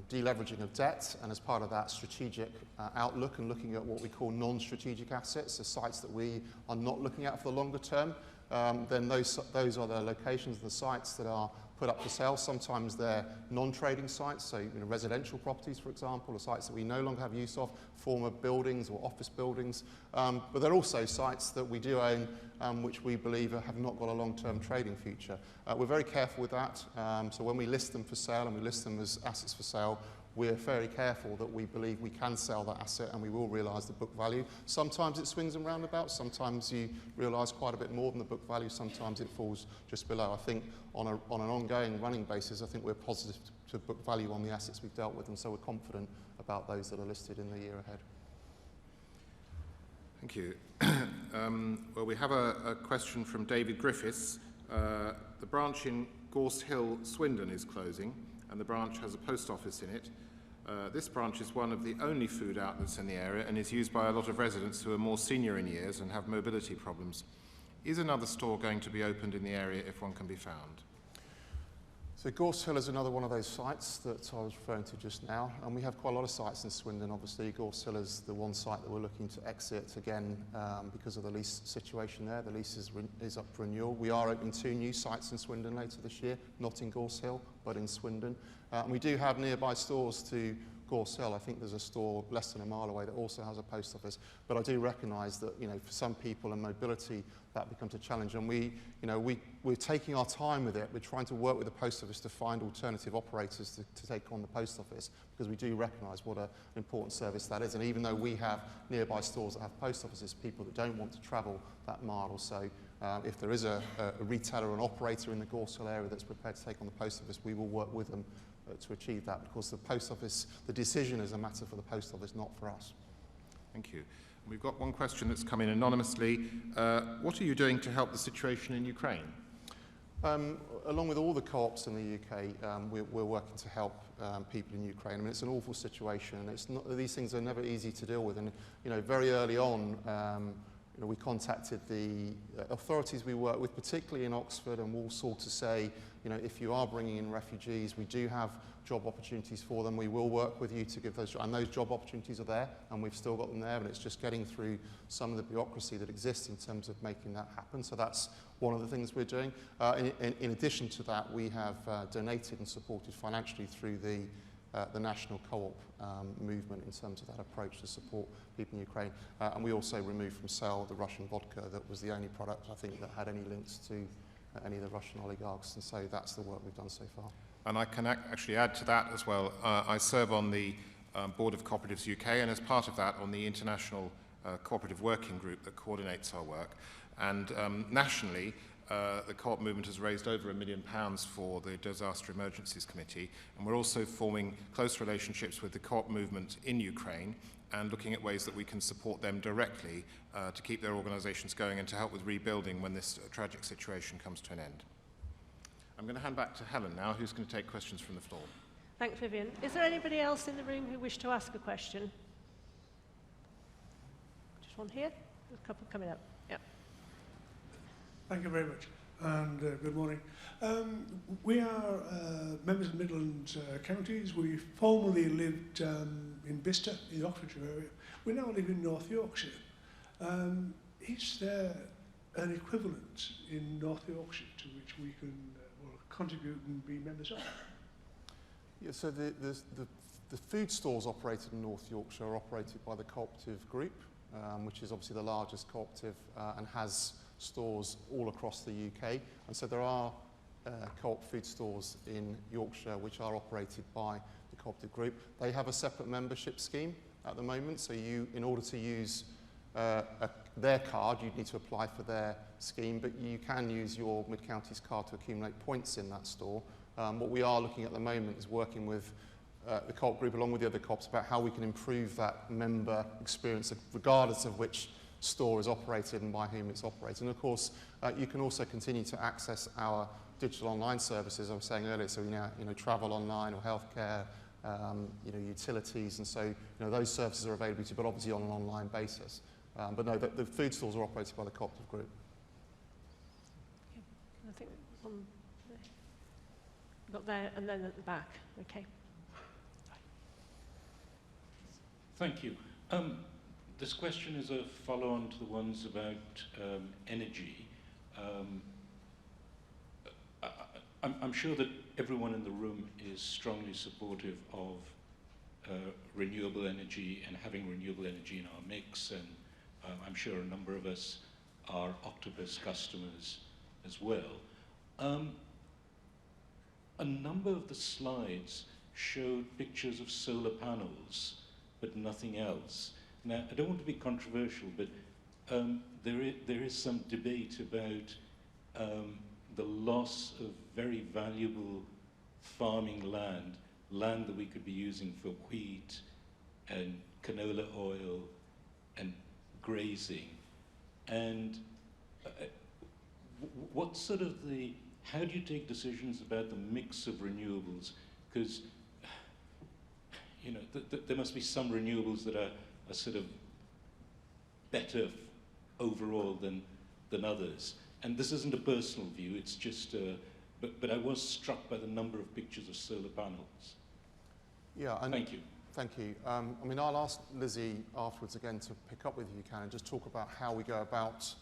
deleveraging of debt and as part of that strategic outlook and looking at what we call non-strategic assets, the sites that we are not looking at for the longer term, then those are the locations of the sites that are put up for sale. Sometimes they're non-trading sites, so residential properties, for example, or sites that we no longer have use of, former buildings or office buildings. But there are also sites that we do own which we believe have not got a long-term trading future. We're very careful with that. So when we list them for sale and we list them as assets for sale, we're very careful that we believe we can sell that asset and we will realise the book value. Sometimes it swings and roundabouts. Sometimes you realise quite a bit more than the book value. Sometimes it falls just below. I think on an ongoing running basis, I think we're positive to book value on the assets we've dealt with, and so we're confident about those that are listed in the year ahead. Thank you. Well, we have a question from David Griffiths. The branch in Gorse Hill, Swindon is closing, and the branch has a post office in it. This branch is one of the only food outlets in the area and is used by a lot of residents who are more senior in years and have mobility problems. Is another store going to be opened in the area if one can be found? So Gorse Hill is another one of those sites that I was referring to just now, and we have quite a lot of sites in Swindon. Obviously, Gorse Hill is the one site that we're looking to exit again because of the lease situation there. The lease is up for renewal. We are opening 2 new sites in Swindon later this year, not in Gorse Hill, but in Swindon. And we do have nearby stores to Gorse Hill, I think there's a store less than a mile away that also has a post office. But I do recognise that, you know, for some people and mobility, that becomes a challenge. And we're taking our time with it. We're trying to work with the post office to find alternative operators to take on the post office, because we do recognise what an important service that is. And even though we have nearby stores that have post offices, people that don't want to travel that mile or so, if there is a retailer or an operator in the Gorse Hill area that's prepared to take on the post office, we will work with them to achieve that, because the post office, the decision is a matter for the post office, not for us. Thank you. We've got one question that's come in anonymously. What are you doing to help the situation in Ukraine? Along with all the co-ops in the UK, we're working to help people in Ukraine. I mean, it's an awful situation. It's not, these things are never easy to deal with. And, you know, very early on, you know, we contacted the authorities we work with, particularly in Oxford and Walsall, to say, you know, if you are bringing in refugees, we do have job opportunities for them. We will work with you to give those, and those job opportunities are there, and we've still got them there, and it's just getting through some of the bureaucracy that exists in terms of making that happen. So that's one of the things we're doing. In addition to that, we have donated and supported financially through the national co-op movement in terms of that approach to support people in Ukraine. And we also removed from sale the Russian vodka. That was the only product, I think, that had any links to any of the Russian oligarchs. And so that's the work we've done so far. And I can actually add to that as well. I serve on the Board of Cooperatives UK, and as part of that, on the International Cooperative Working Group that coordinates our work. And nationally, the co-op movement has raised over £1 million for the Disaster Emergencies Committee, and we're also forming close relationships with the co-op movement in Ukraine and looking at ways that we can support them directly to keep their organisations going and to help with rebuilding when this tragic situation comes to an end. I'm going to hand back to Helen now, who's going to take questions from the floor. Thanks, Vivian. Is there anybody else in the room who wished to ask a question? Just one here, a couple coming up. Yeah. Thank you very much, and good morning. We are members of Midland counties. We formerly lived in Bicester, in the Oxfordshire area. We now live in North Yorkshire. Is there an equivalent in North Yorkshire to which we can contribute and be members of? Yeah, so the food stores operated in North Yorkshire are operated by the Co-operative Group, which is obviously the largest cooperative and has stores all across the UK. And so there are co-op food stores in Yorkshire which are operated by the Co-operative Group. They have a separate membership scheme at the moment, so you, in order to use their card, you'd need to apply for their scheme, but you can use your Mid-Counties card to accumulate points in that store. What we are looking at the moment is working with the Co-op Group along with the other co-ops about how we can improve that member experience regardless of which store is operated and by whom it's operated. And of course, you can also continue to access our digital online services, I was saying earlier, so we now, you know, travel online or healthcare, you know, utilities, and so, you know, those services are available to you, but obviously on an online basis. But no, the food stores are operated by the Co-operative Group. Okay. I think one there. Got there and then at the back. Okay. Thank you. This question is a follow-on to the ones about energy. I'm sure that everyone in the room is strongly supportive of renewable energy and having renewable energy in our mix, and I'm sure a number of us are Octopus customers as well. A number of the slides showed pictures of solar panels, but nothing else. Now, I don't want to be controversial, but there is some debate about the loss of very valuable farming land that we could be using for wheat and canola oil and grazing. And what sort of how do you take decisions about the mix of renewables? Because, you know, there must be some renewables that are sort of better overall than others. And this isn't a personal view, it's just, but I was struck by the number of pictures of solar panels. Yeah, and thank you. Thank you. I mean, I'll ask Lizzie afterwards again to pick up with you, Can, and just talk about how we go about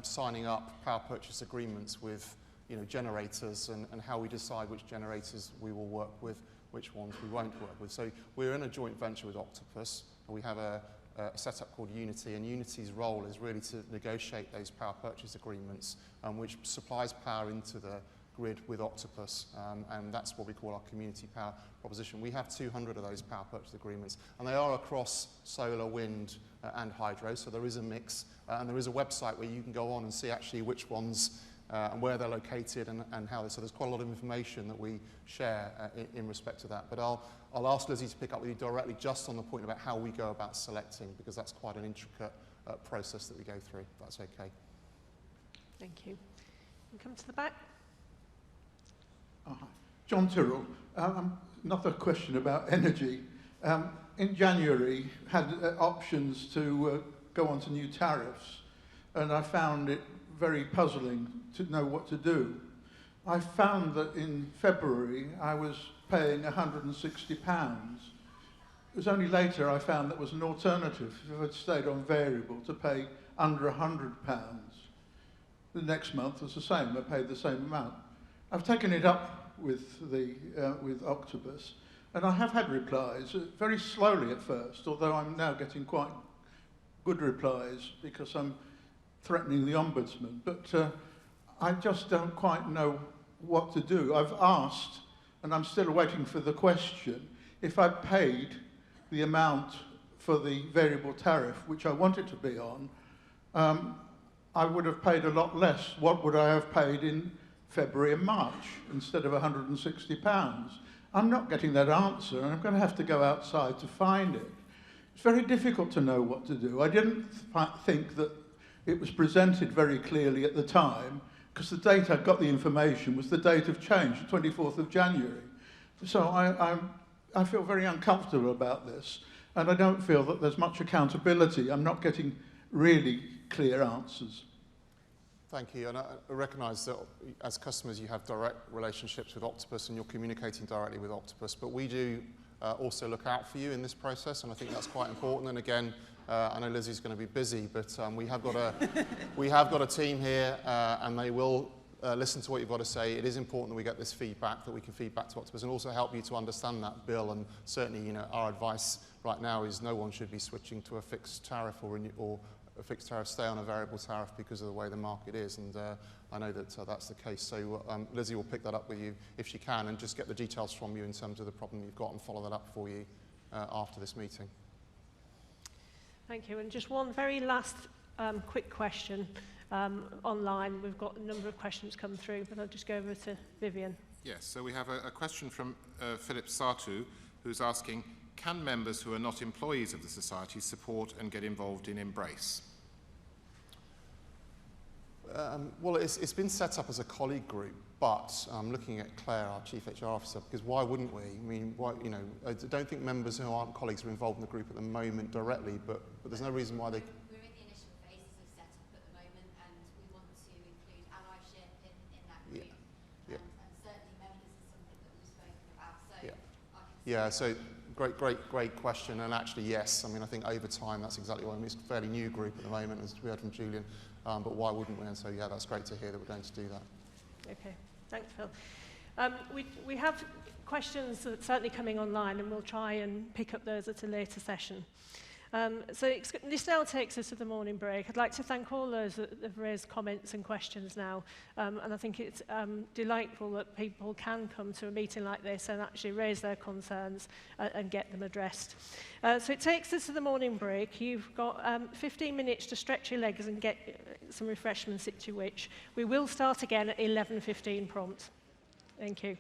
signing up power purchase agreements with, you know, generators and how we decide which generators we will work with which ones we won't work with. So we're in a joint venture with Octopus, and we have a setup called Unity, and Unity's role is really to negotiate those power purchase agreements, which supplies power into the grid with Octopus, and that's what we call our community power proposition. We have 200 of those power purchase agreements, and they are across solar, wind, and hydro, so there is a mix, and there is a website where you can go on and see actually which ones and where they're located and how. So there's quite a lot of information that we share in respect to that. But I'll ask Lizzie to pick up with you directly just on the point about how we go about selecting, because that's quite an intricate process that we go through, if that's okay. Thank you. We come to the back. John Tyrrell. Another question about energy. In January, had options to go on to new tariffs, and I found it very puzzling to know what to do. I found that in February I was paying £160. It was only later I found that was an alternative, if I'd stayed on variable, to pay under £100. The next month was the same, I paid the same amount. I've taken it up with Octopus, and I have had replies, very slowly at first, although I'm now getting quite good replies because I'm threatening the Ombudsman. But I just don't quite know what to do. I've asked, and I'm still waiting for the question, if I paid the amount for the variable tariff, which I wanted to be on, I would have paid a lot less. What would I have paid in February and March instead of £160? I'm not getting that answer, and I'm going to have to go outside to find it. It's very difficult to know what to do. I didn't think that it was presented very clearly at the time, because the date I got the information was the date of change, the 24th of January. So I feel very uncomfortable about this, and I don't feel that there's much accountability. I'm not getting really clear answers. Thank you, and I recognise that as customers you have direct relationships with Octopus and you're communicating directly with Octopus, but we do also look out for you in this process, and I think that's quite important. And again, I know Lizzie's going to be busy, but we have got a team here, and they will listen to what you've got to say. It is important that we get this feedback, that we can feed back to Octopus, and also help you to understand that bill. And certainly, our advice right now is no one should be switching to a fixed tariff or a fixed tariff, stay on a variable tariff because of the way the market is, and I know that that's the case. So Lizzie will pick that up with you if she can, and just get the details from you in terms of the problem you've got and follow that up for you after this meeting. Thank you. And just one very last quick question online. We've got a number of questions come through, but I'll just go over to Vivian. Yes, so we have a question from Philip Sartu, who's asking, can members who are not employees of the Society support and get involved in Embrace? Well, it's been set up as a colleague group, but I'm looking at Claire, our Chief HR Officer, because why wouldn't we? I mean, I don't think members who aren't colleagues are involved in the group at the moment directly, but there's no reason why they... We're in the initial phases of set up at the moment, and we want to include allyship in that group. Yeah. And certainly members is something that we've spoken about. So Yeah, so great question, and actually yes, I mean I think over time that's exactly why. I mean, it's a fairly new group at the moment, as we heard from Julian, but why wouldn't we? And so yeah, that's great to hear that we're going to do that. Okay, thanks Phil. We have questions that are certainly coming online, and we'll try and pick up those at a later session. So this now takes us to the morning break. I'd like to thank all those that have raised comments and questions now, and I think it's delightful that people can come to a meeting like this and actually raise their concerns and get them addressed. So it takes us to the morning break. You've got 15 minutes to stretch your legs and get some refreshments into which. We will start again at 11:15 prompt. Thank you.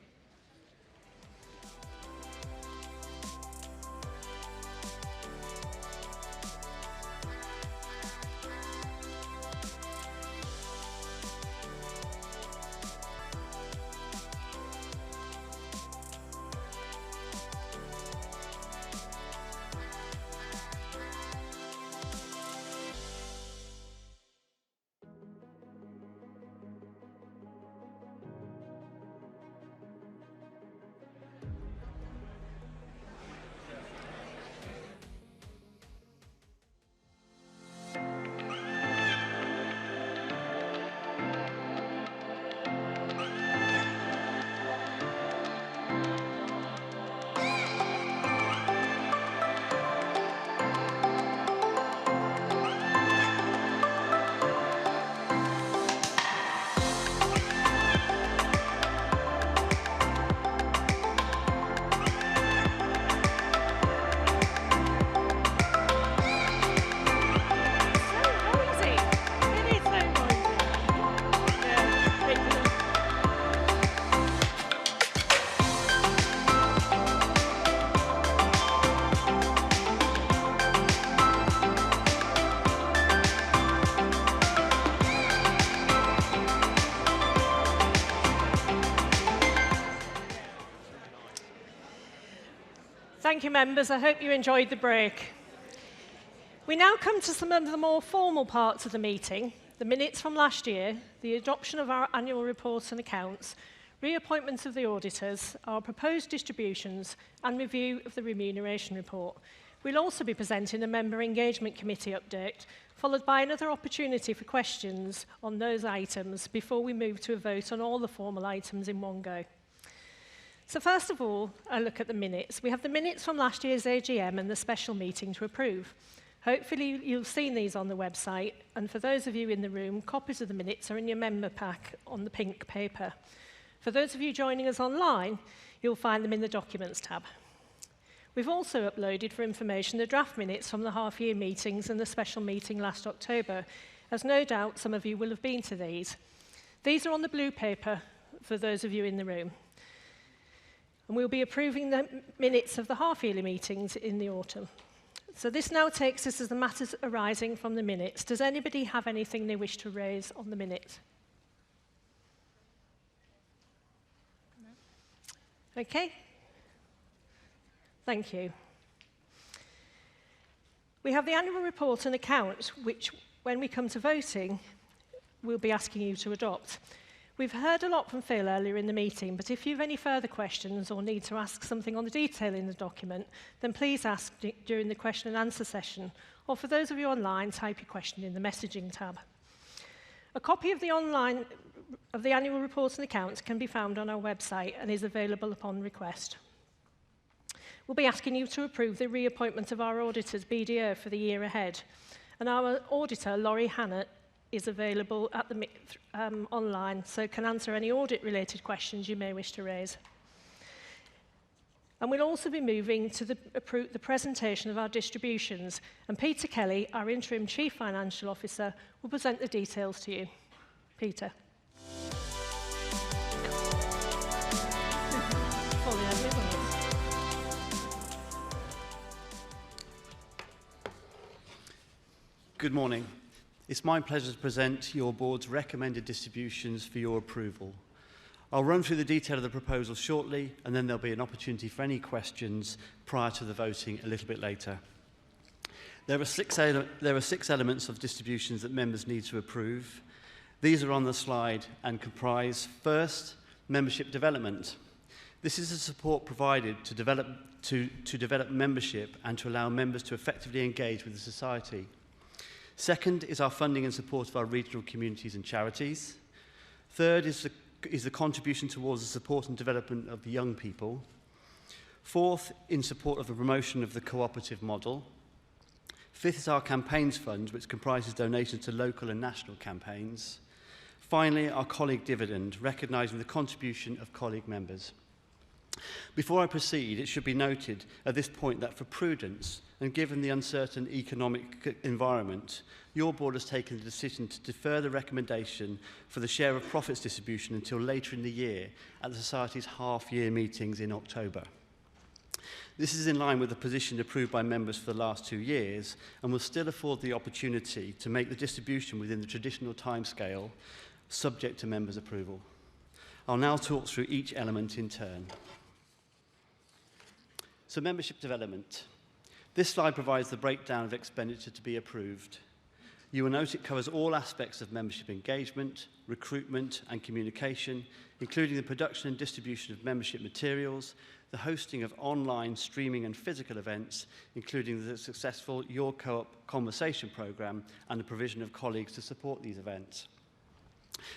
Thank you, members. I hope you enjoyed the break. We now come to some of the more formal parts of the meeting, the minutes from last year, the adoption of our annual reports and accounts, reappointment of the auditors, our proposed distributions, and review of the remuneration report. We'll also be presenting a member engagement committee update, followed by another opportunity for questions on those items before we move to a vote on all the formal items in one go. So first of all, a look at the minutes. We have the minutes from last year's AGM and the special meeting to approve. Hopefully you've seen these on the website, and for those of you in the room, copies of the minutes are in your member pack on the pink paper. For those of you joining us online, you'll find them in the Documents tab. We've also uploaded for information the draft minutes from the half-year meetings and the special meeting last October, as no doubt some of you will have been to these. These are on the blue paper for those of you in the room. And we'll be approving the minutes of the half-yearly meetings in the autumn. So this now takes us to the matters arising from the minutes. Does anybody have anything they wish to raise on the minutes? No? Okay. Thank you. We have the annual report and accounts, which, when we come to voting, we'll be asking you to adopt. We've heard a lot from Phil earlier in the meeting, but if you have any further questions or need to ask something on the detail in the document, then please ask during the question and answer session, or for those of you online, type your question in the messaging tab. A copy of the annual report and accounts can be found on our website and is available upon request. We'll be asking you to approve the reappointment of our auditors, BDO, for the year ahead. And our auditor, Laurie Hannett, is available at the online, so can answer any audit-related questions you may wish to raise. And we'll also be moving to the presentation of our distributions, and Peter Kelly, our Interim Chief Financial Officer, will present the details to you. Peter. Good morning. It's my pleasure to present your board's recommended distributions for your approval. I'll run through the detail of the proposal shortly, and then there'll be an opportunity for any questions prior to the voting a little bit later. There are six elements of distributions that members need to approve. These are on the slide and comprise, first, membership development. This is the support provided to develop membership and to allow members to effectively engage with the society. Second is our funding and support of our regional communities and charities. Third is the contribution towards the support and development of young people. Fourth, in support of the promotion of the cooperative model. Fifth is our campaigns fund, which comprises donations to local and national campaigns. Finally, our colleague dividend, recognising the contribution of colleague members. Before I proceed, it should be noted at this point that for prudence, and given the uncertain economic environment, your board has taken the decision to defer the recommendation for the share of profits distribution until later in the year at the Society's half-year meetings in October. This is in line with the position approved by members for the last 2 years and will still afford the opportunity to make the distribution within the traditional timescale, subject to members' approval. I'll now talk through each element in turn. So, membership development. This slide provides the breakdown of expenditure to be approved. You will note it covers all aspects of membership engagement, recruitment and communication, including the production and distribution of membership materials, the hosting of online, streaming and physical events, including the successful Your Co-op Conversation programme and the provision of colleagues to support these events.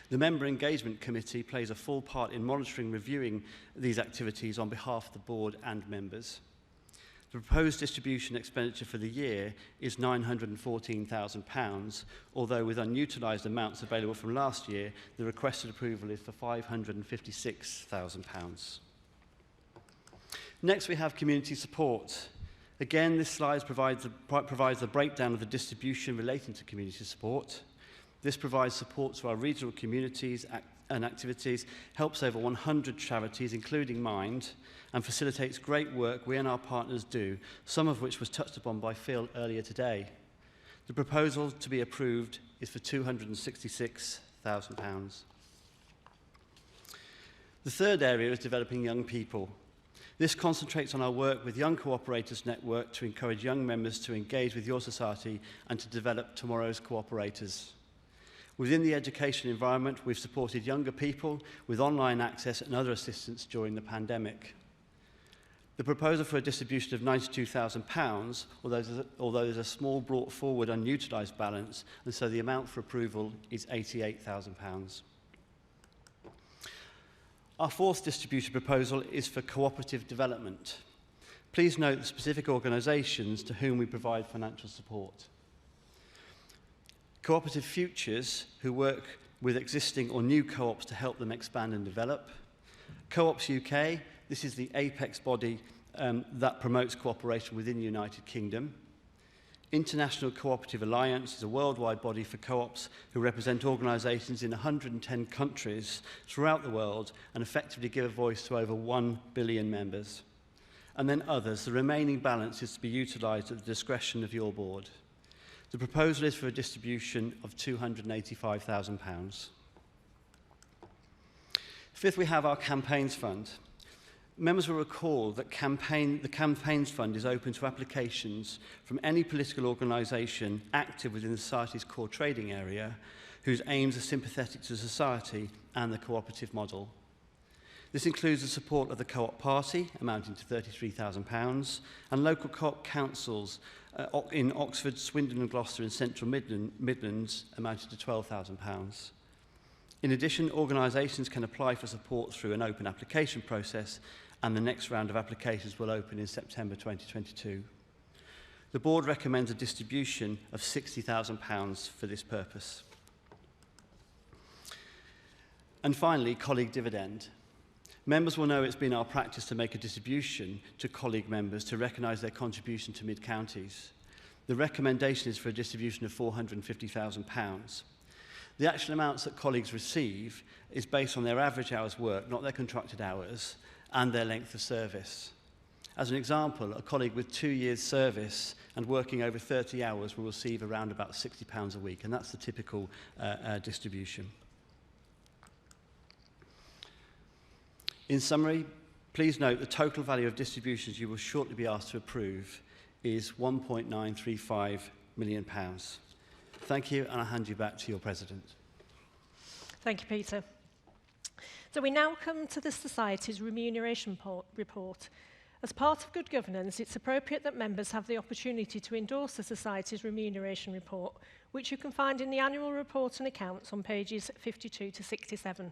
The Member Engagement Committee plays a full part in monitoring and reviewing these activities on behalf of the board and members. The proposed distribution expenditure for the year is £914,000, although with unutilised amounts available from last year, the requested approval is for £556,000. Next, we have community support. Again, this slide provides the breakdown of the distribution relating to community support. This provides support to our regional communities and activities, helps over 100 charities, including Mind, and facilitates great work we and our partners do, some of which was touched upon by Phil earlier today. The proposal to be approved is for £266,000. The third area is developing young people. This concentrates on our work with Young Co-operators Network to encourage young members to engage with your society and to develop tomorrow's co-operators. Within the education environment, we've supported younger people with online access and other assistance during the pandemic. The proposal for a distribution of £92,000, although there's a small brought forward unutilised balance, and so the amount for approval is £88,000. Our fourth distribution proposal is for cooperative development. Please note the specific organisations to whom we provide financial support. Cooperative Futures, who work with existing or new co-ops to help them expand and develop. Co-ops UK, this is the apex body that promotes cooperation within the United Kingdom. International Cooperative Alliance is a worldwide body for co-ops who represent organisations in 110 countries throughout the world and effectively give a voice to over 1 billion members. And then others. The remaining balance is to be utilised at the discretion of your board. The proposal is for a distribution of £285,000. Fifth, we have our campaigns fund. Members will recall that the Campaigns Fund is open to applications from any political organisation active within the society's core trading area whose aims are sympathetic to society and the cooperative model. This includes the support of the Co-op Party, amounting to £33,000, and local co-op councils in Oxford, Swindon and Gloucester and Central Midlands, amounting to £12,000. In addition, organisations can apply for support through an open application process, and the next round of applications will open in September 2022. The board recommends a distribution of £60,000 for this purpose. And finally, colleague dividend. Members will know it's been our practice to make a distribution to colleague members to recognise their contribution to mid-counties. The recommendation is for a distribution of £450,000. The actual amounts that colleagues receive is based on their average hours worked, not their contracted hours, and their length of service. As an example, a colleague with 2 years' service and working over 30 hours will receive around about £60 a week, and that's the typical distribution. In summary, please note the total value of distributions you will shortly be asked to approve is £1.935 million. Thank you, and I'll hand you back to your President. Thank you, Peter. So we now come to the Society's remuneration report. As part of good governance, it's appropriate that members have the opportunity to endorse the Society's remuneration report, which you can find in the annual report and accounts on pages 52 to 67.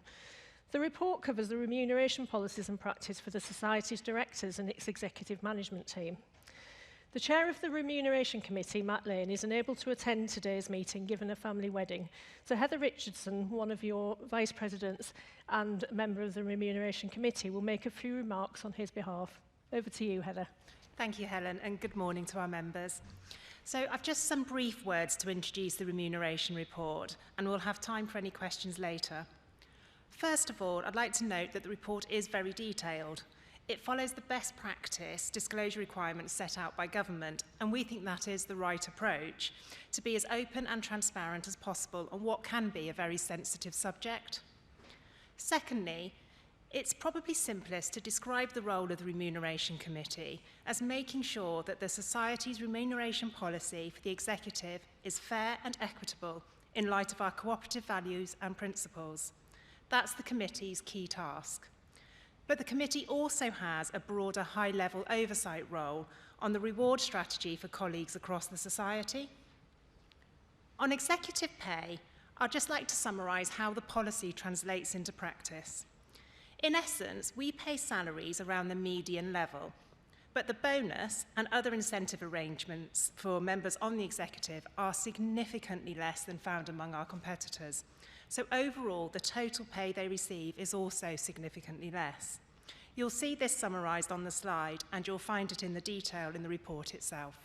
The report covers the remuneration policies and practice for the Society's directors and its executive management team. The chair of the Remuneration Committee, Matt Lane, is unable to attend today's meeting given a family wedding. So Heather Richardson, one of your vice presidents and member of the Remuneration Committee, will make a few remarks on his behalf. Over to you, Heather. Thank you, Helen, and good morning to our members. So I've just some brief words to introduce the remuneration report, and we'll have time for any questions later. First of all, I'd like to note that the report is very detailed. It follows the best practice disclosure requirements set out by government, and we think that is the right approach, to be as open and transparent as possible on what can be a very sensitive subject. Secondly, it's probably simplest to describe the role of the Remuneration Committee as making sure that the Society's remuneration policy for the executive is fair and equitable in light of our cooperative values and principles. That's the committee's key task. But the committee also has a broader high-level oversight role on the reward strategy for colleagues across the Society. On executive pay, I'd just like to summarise how the policy translates into practice. In essence, we pay salaries around the median level, but the bonus and other incentive arrangements for members on the executive are significantly less than found among our competitors. So overall, the total pay they receive is also significantly less. You'll see this summarised on the slide, and you'll find it in the detail in the report itself.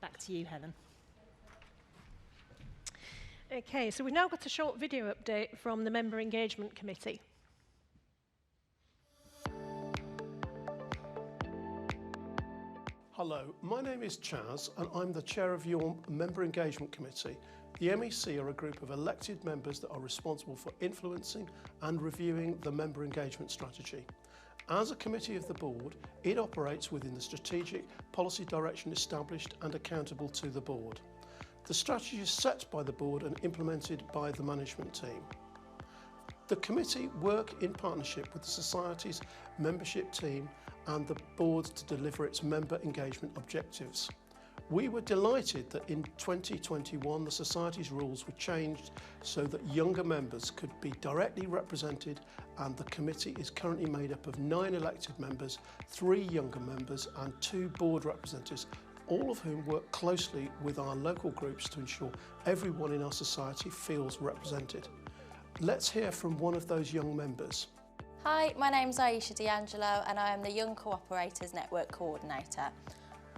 Back to you, Helen. Okay, so we've now got a short video update from the Member Engagement Committee. Hello, my name is Chaz and I'm the chair of your Member Engagement Committee. The MEC are a group of elected members that are responsible for influencing and reviewing the member engagement strategy. As a committee of the board, it operates within the strategic policy direction established and accountable to the board. The strategy is set by the board and implemented by the management team. The committee work in partnership with the Society's membership team and the board to deliver its member engagement objectives. We were delighted that in 2021 the Society's rules were changed so that younger members could be directly represented, and the committee is currently made up of 9 elected members, 3 younger members and 2 board representatives, all of whom work closely with our local groups to ensure everyone in our society feels represented. Let's hear from one of those young members. Hi, my name's Aisha D'Angelo and I am the Young Co-operators Network Coordinator.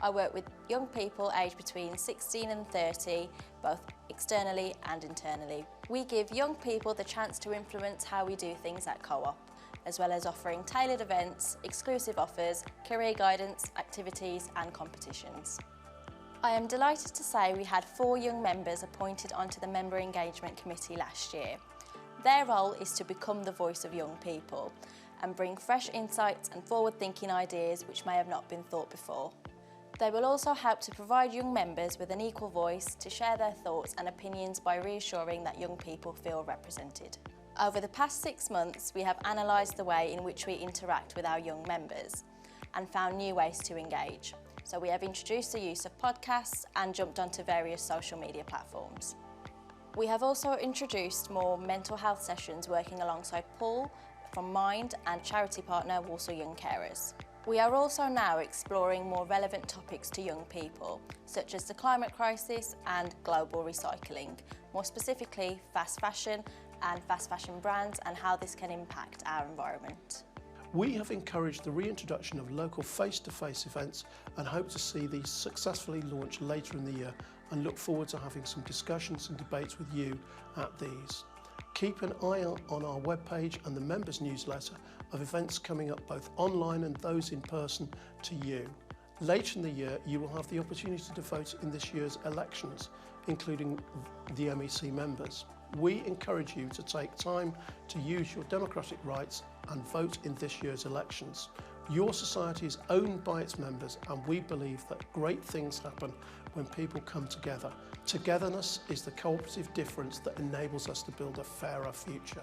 I work with young people aged between 16 and 30, both externally and internally. We give young people the chance to influence how we do things at Co-op, as well as offering tailored events, exclusive offers, career guidance, activities and competitions. I am delighted to say we had 4 young members appointed onto the Member Engagement Committee last year. Their role is to become the voice of young people and bring fresh insights and forward-thinking ideas which may have not been thought before. They will also help to provide young members with an equal voice to share their thoughts and opinions by reassuring that young people feel represented. Over the past 6 months, we have analysed the way in which we interact with our young members and found new ways to engage. So we have introduced the use of podcasts and jumped onto various social media platforms. We have also introduced more mental health sessions working alongside Paul from Mind and charity partner Walsall Young Carers. We are also now exploring more relevant topics to young people, such as the climate crisis and global recycling, more specifically fast fashion and fast fashion brands and how this can impact our environment. We have encouraged the reintroduction of local face-to-face events and hope to see these successfully launched later in the year, and look forward to having some discussions and debates with you at these. Keep an eye on our webpage and the members newsletter of events coming up both online and those in person to you. Later in the year you will have the opportunity to vote in this year's elections, including the MEC members. We encourage you to take time to use your democratic rights and vote in this year's elections. Your society is owned by its members, and we believe that great things happen when people come together. Togetherness is the cooperative difference that enables us to build a fairer future.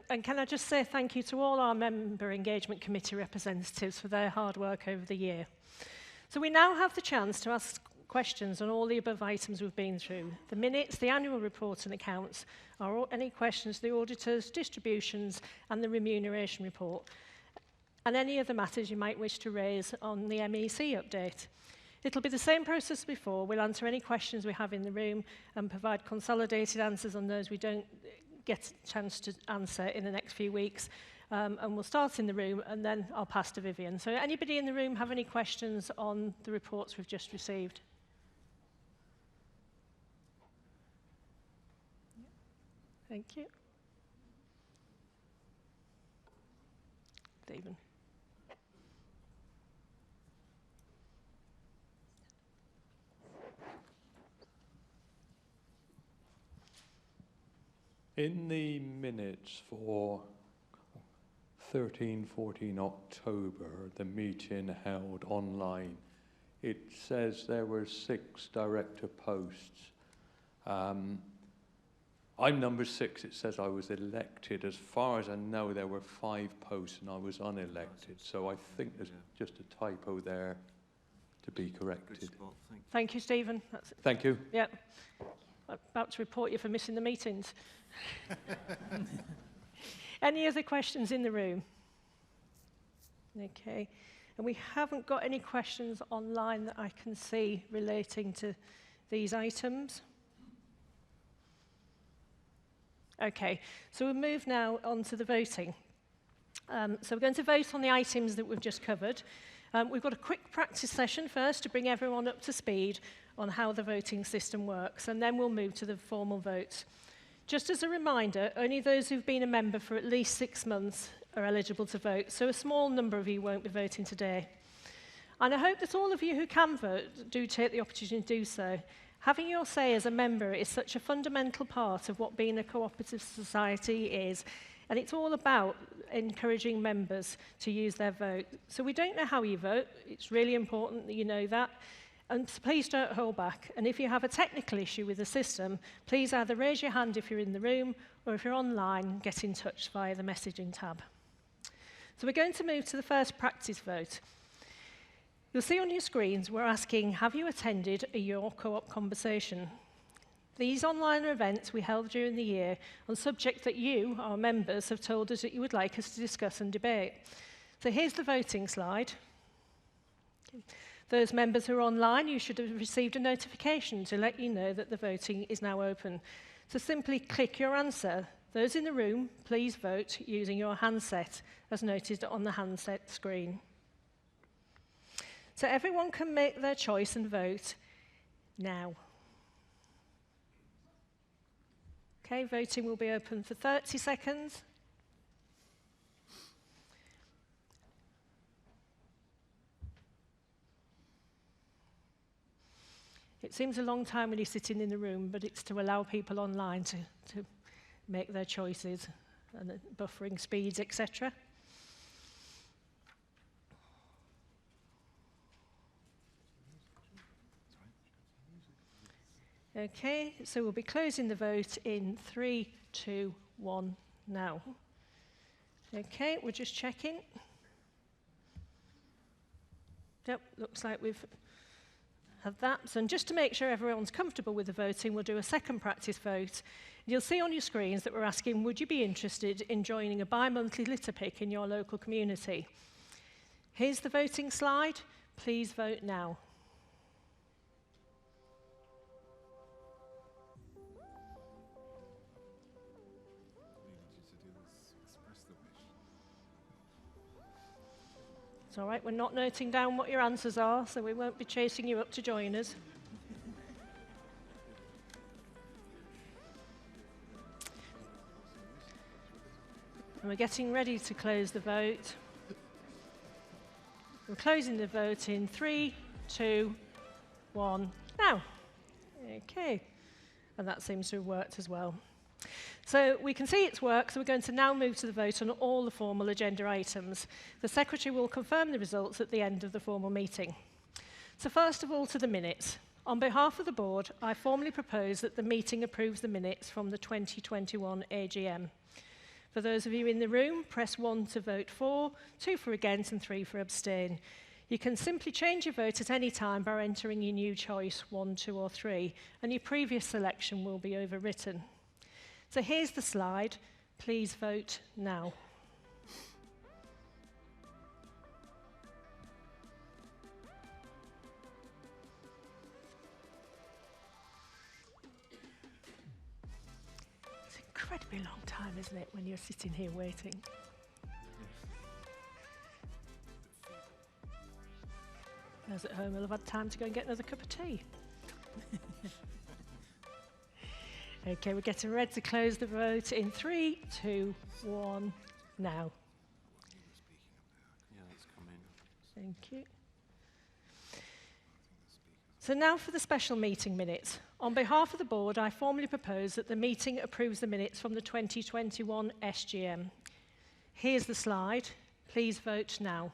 And can I just say thank you to all our Member Engagement Committee representatives for their hard work over the year. So we now have the chance to ask questions on all the above items we've been through. The minutes, the annual report and accounts, any questions, the auditors, distributions and the remuneration report, and any other matters you might wish to raise on the MEC update. It'll be the same process as before. We'll answer any questions we have in the room and provide consolidated answers on those we don't get a chance to answer in the next few weeks. And we'll start in the room and then I'll pass to Vivian. So anybody in the room have any questions on the reports we've just received? Thank you. Stephen. In the minutes for 13-14 October, the meeting held online, it says there were 6 director posts. I'm number 6. It says I was elected. As far as I know, there were 5 posts and I was unelected. So I think there's just a typo there to be corrected. Thank you, Stephen. Thank you. Yeah. I'm about to report you for missing the meetings. Any other questions in the room? Okay. And we haven't got any questions online that I can see relating to these items. Okay, so we'll move now on to the voting. So we're going to vote on the items that we've just covered. We've got a quick practice session first to bring everyone up to speed on how the voting system works, and then we'll move to the formal votes. Just as a reminder, only those who've been a member for at least 6 months are eligible to vote, so a small number of you won't be voting today. And I hope that all of you who can vote do take the opportunity to do so. Having your say as a member is such a fundamental part of what being a cooperative society is, and it's all about encouraging members to use their vote. So we don't know how you vote. It's really important that you know that. And please don't hold back. And if you have a technical issue with the system, please either raise your hand if you're in the room, or if you're online, get in touch via the messaging tab. So we're going to move to the first practice vote. You'll see on your screens we're asking, have you attended a Your Co-op conversation? These online events we held during the year on subjects that you, our members, have told us that you would like us to discuss and debate. So here's the voting slide. Those members who are online, you should have received a notification to let you know that the voting is now open. So simply click your answer. Those in the room, please vote using your handset, as noted on the handset screen. So everyone can make their choice and vote now. Okay, voting will be open for 30 seconds. It seems a long time when you're sitting in the room, but it's to allow people online to make their choices and the buffering speeds, etc. Okay, so we'll be closing the vote in 3, 2, 1 now. Okay, we're just checking. Yep, looks like we've had that. So just to make sure everyone's comfortable with the voting, we'll do a second practice vote. You'll see on your screens that we're asking, would you be interested in joining a bi-monthly litter pick in your local community? Here's the voting slide. Please vote now. It's all right, we're not noting down what your answers are, so we won't be chasing you up to join us. And we're getting ready to close the vote. We're closing the vote in 3, 2, 1, now. Okay, and that seems to have worked as well. So we can see it's worked, so we're going to now move to the vote on all the formal agenda items. The Secretary will confirm the results at the end of the formal meeting. So first of all, to the minutes. On behalf of the Board, I formally propose that the meeting approves the minutes from the 2021 AGM. For those of you in the room, press 1 to vote for, 2 for against, and 3 for abstain. You can simply change your vote at any time by entering your new choice, 1, 2, or 3, and your previous selection will be overwritten. So here's the slide. Please vote now. It's an incredibly long time, isn't it, when you're sitting here waiting? Those at home will have had time to go and get another cup of tea. Okay, we're getting ready to close the vote in 3, 2, 1, now. Yeah, that's come in. Thank you. So now for the special meeting minutes. On behalf of the Board, I formally propose that the meeting approves the minutes from the 2021 SGM. Here's the slide. Please vote now.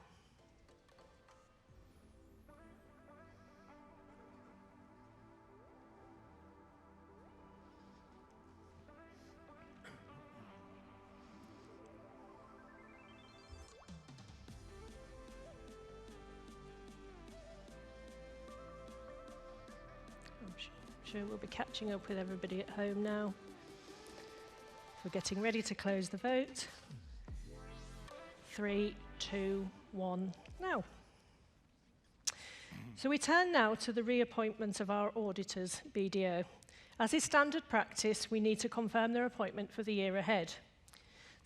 Sure, we'll be catching up with everybody at home now. We're getting ready to close the vote. 3, 2, 1, now. So we turn now to the reappointment of our auditors, BDO. As is standard practice, we need to confirm their appointment for the year ahead.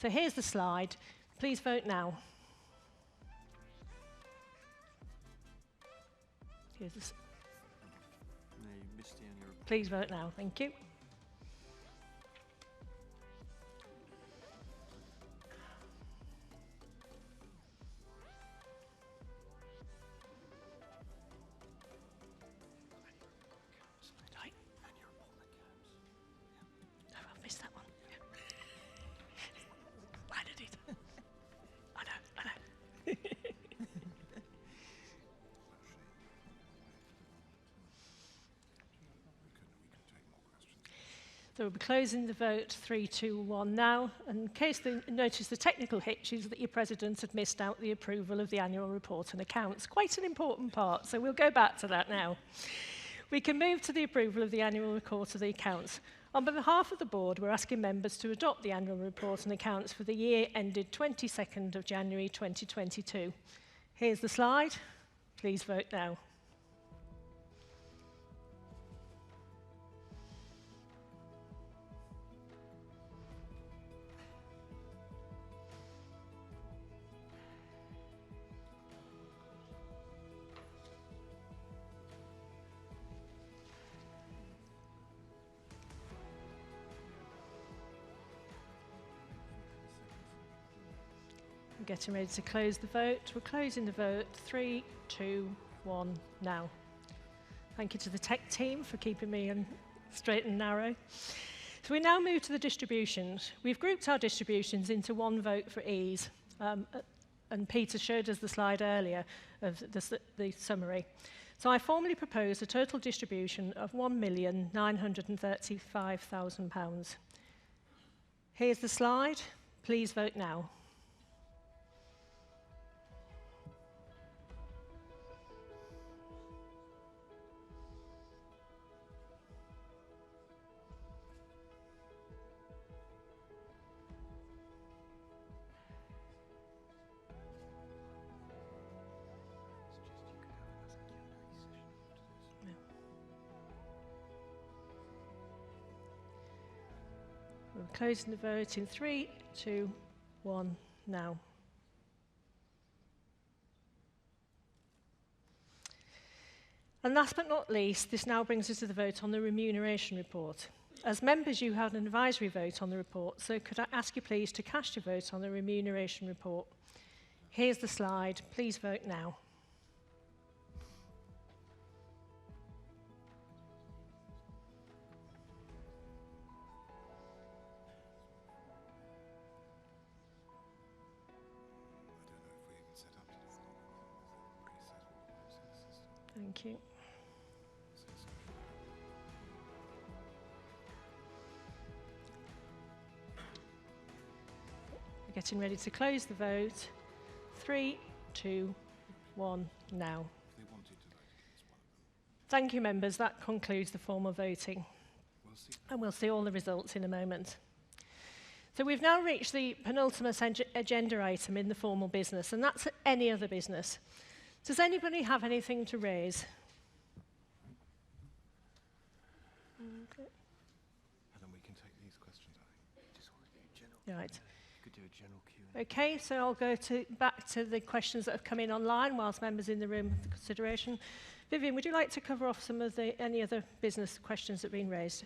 So here's the slide. Please vote now. Here's the Please vote now. Thank you. So we'll be closing the vote 3, 2, 1 now. And in case you notice the technical hitches that your president had missed out the approval of the annual report and accounts. Quite an important part, so we'll go back to that now. We can move to the approval of the annual report of the accounts. On behalf of the board, we're asking members to adopt the annual report and accounts for the year ended 22nd of January 2022. Here's the slide. Please vote now. Getting ready to close the vote. We're closing the vote 3, 2, 1 now. Thank you to the tech team for keeping me straight and narrow. So we now move to the distributions. We've grouped our distributions into one vote for ease. And Peter showed us the slide earlier of the summary. So I formally propose a total distribution of £1,935,000. Here's the slide. Please vote now. We're closing the vote in 3, 2, 1 now. And last but not least, this now brings us to the vote on the remuneration report. As members, you had an advisory vote on the report, so could I ask you please to cast your vote on the remuneration report? Here's the slide. Please vote now. Thank you. We're getting ready to close the vote. 3, 2, 1 now. Thank you, members. That concludes the formal voting. And we'll see all the results in a moment. So we've now reached the penultimate agenda item in the formal business, and that's any other business. Does anybody have anything to raise? Okay. And then we can take these questions, I think. Just want to do general. Right. Could do a general Q&A. Okay, so I'll go back to the questions that have come in online whilst members in the room have the consideration. Vivian, would you like to cover off some of any other business questions that have been raised?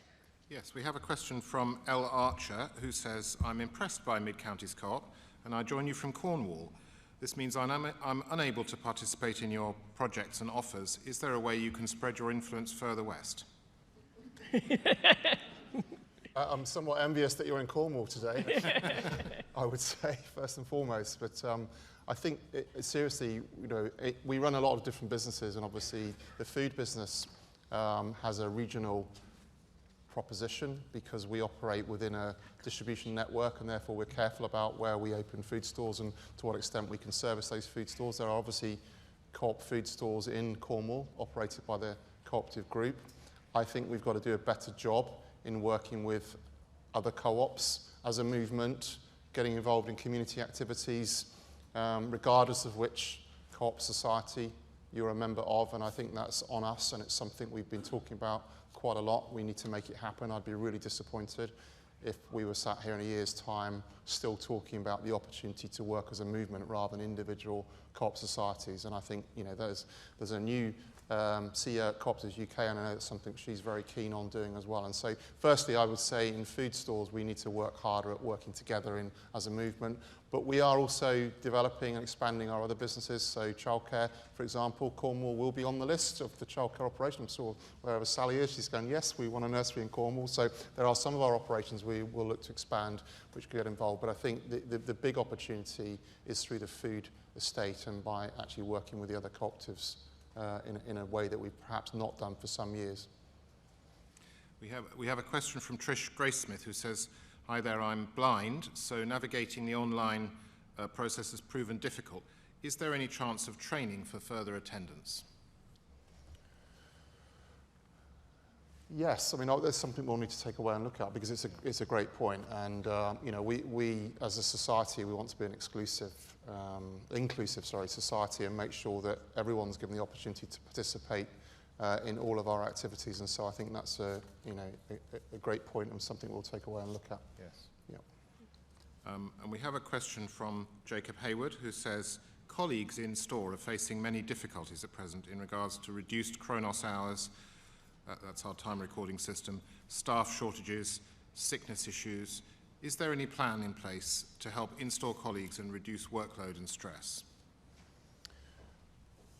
Yes, we have a question from L. Archer, who says, I'm impressed by Mid-Counties Co-op, and I join you from Cornwall. This means I'm unable to participate in your projects and offers. Is there a way you can spread your influence further west? I'm somewhat envious that you're in Cornwall today, I would say, first and foremost. But I think, seriously, we run a lot of different businesses, and obviously the food business has a regional proposition because we operate within a distribution network, and therefore we're careful about where we open food stores and to what extent we can service those food stores. There are obviously Co-op food stores in Cornwall operated by the Co-operative group. I think we've got to do a better job in working with other co-ops as a movement, getting involved in community activities, regardless of which co-op society you're a member of, and I think that's on us, and it's something we've been talking about quite a lot. We need to make it happen. I'd be really disappointed if we were sat here in a year's time still talking about the opportunity to work as a movement rather than individual co-op societies. And I think there's a new CEO at Co-operative UK, and I know that's something she's very keen on doing as well. And so firstly, I would say in food stores we need to work harder at working together as a movement, but we are also developing and expanding our other businesses. So childcare, for example, Cornwall will be on the list of the childcare operation. I'm sure wherever Sally is, she's going, yes, we want a nursery in Cornwall. So there are some of our operations we will look to expand which could get involved, but I think the big opportunity is through the food estate and by actually working with the other cooperatives in a way that we've perhaps not done for some years. We have a question from Trish Graysmith who says, "Hi there, I'm blind, so navigating the online process has proven difficult. Is there any chance of training for further attendance?" Yes, I mean, there's something we'll need to take away and look at, because it's a great point. And, you know, we as a society, we want to be an inclusive society, and make sure that everyone's given the opportunity to participate in all of our activities. And so I think that's a great point, and something we'll take away and look at. Yes. Yeah. And we have a question from Jacob Hayward, who says, "Colleagues in store are facing many difficulties at present in regards to reduced Chronos hours," that's our time recording system, "staff shortages, sickness issues. Is there any plan in place to help in-store colleagues and reduce workload and stress?"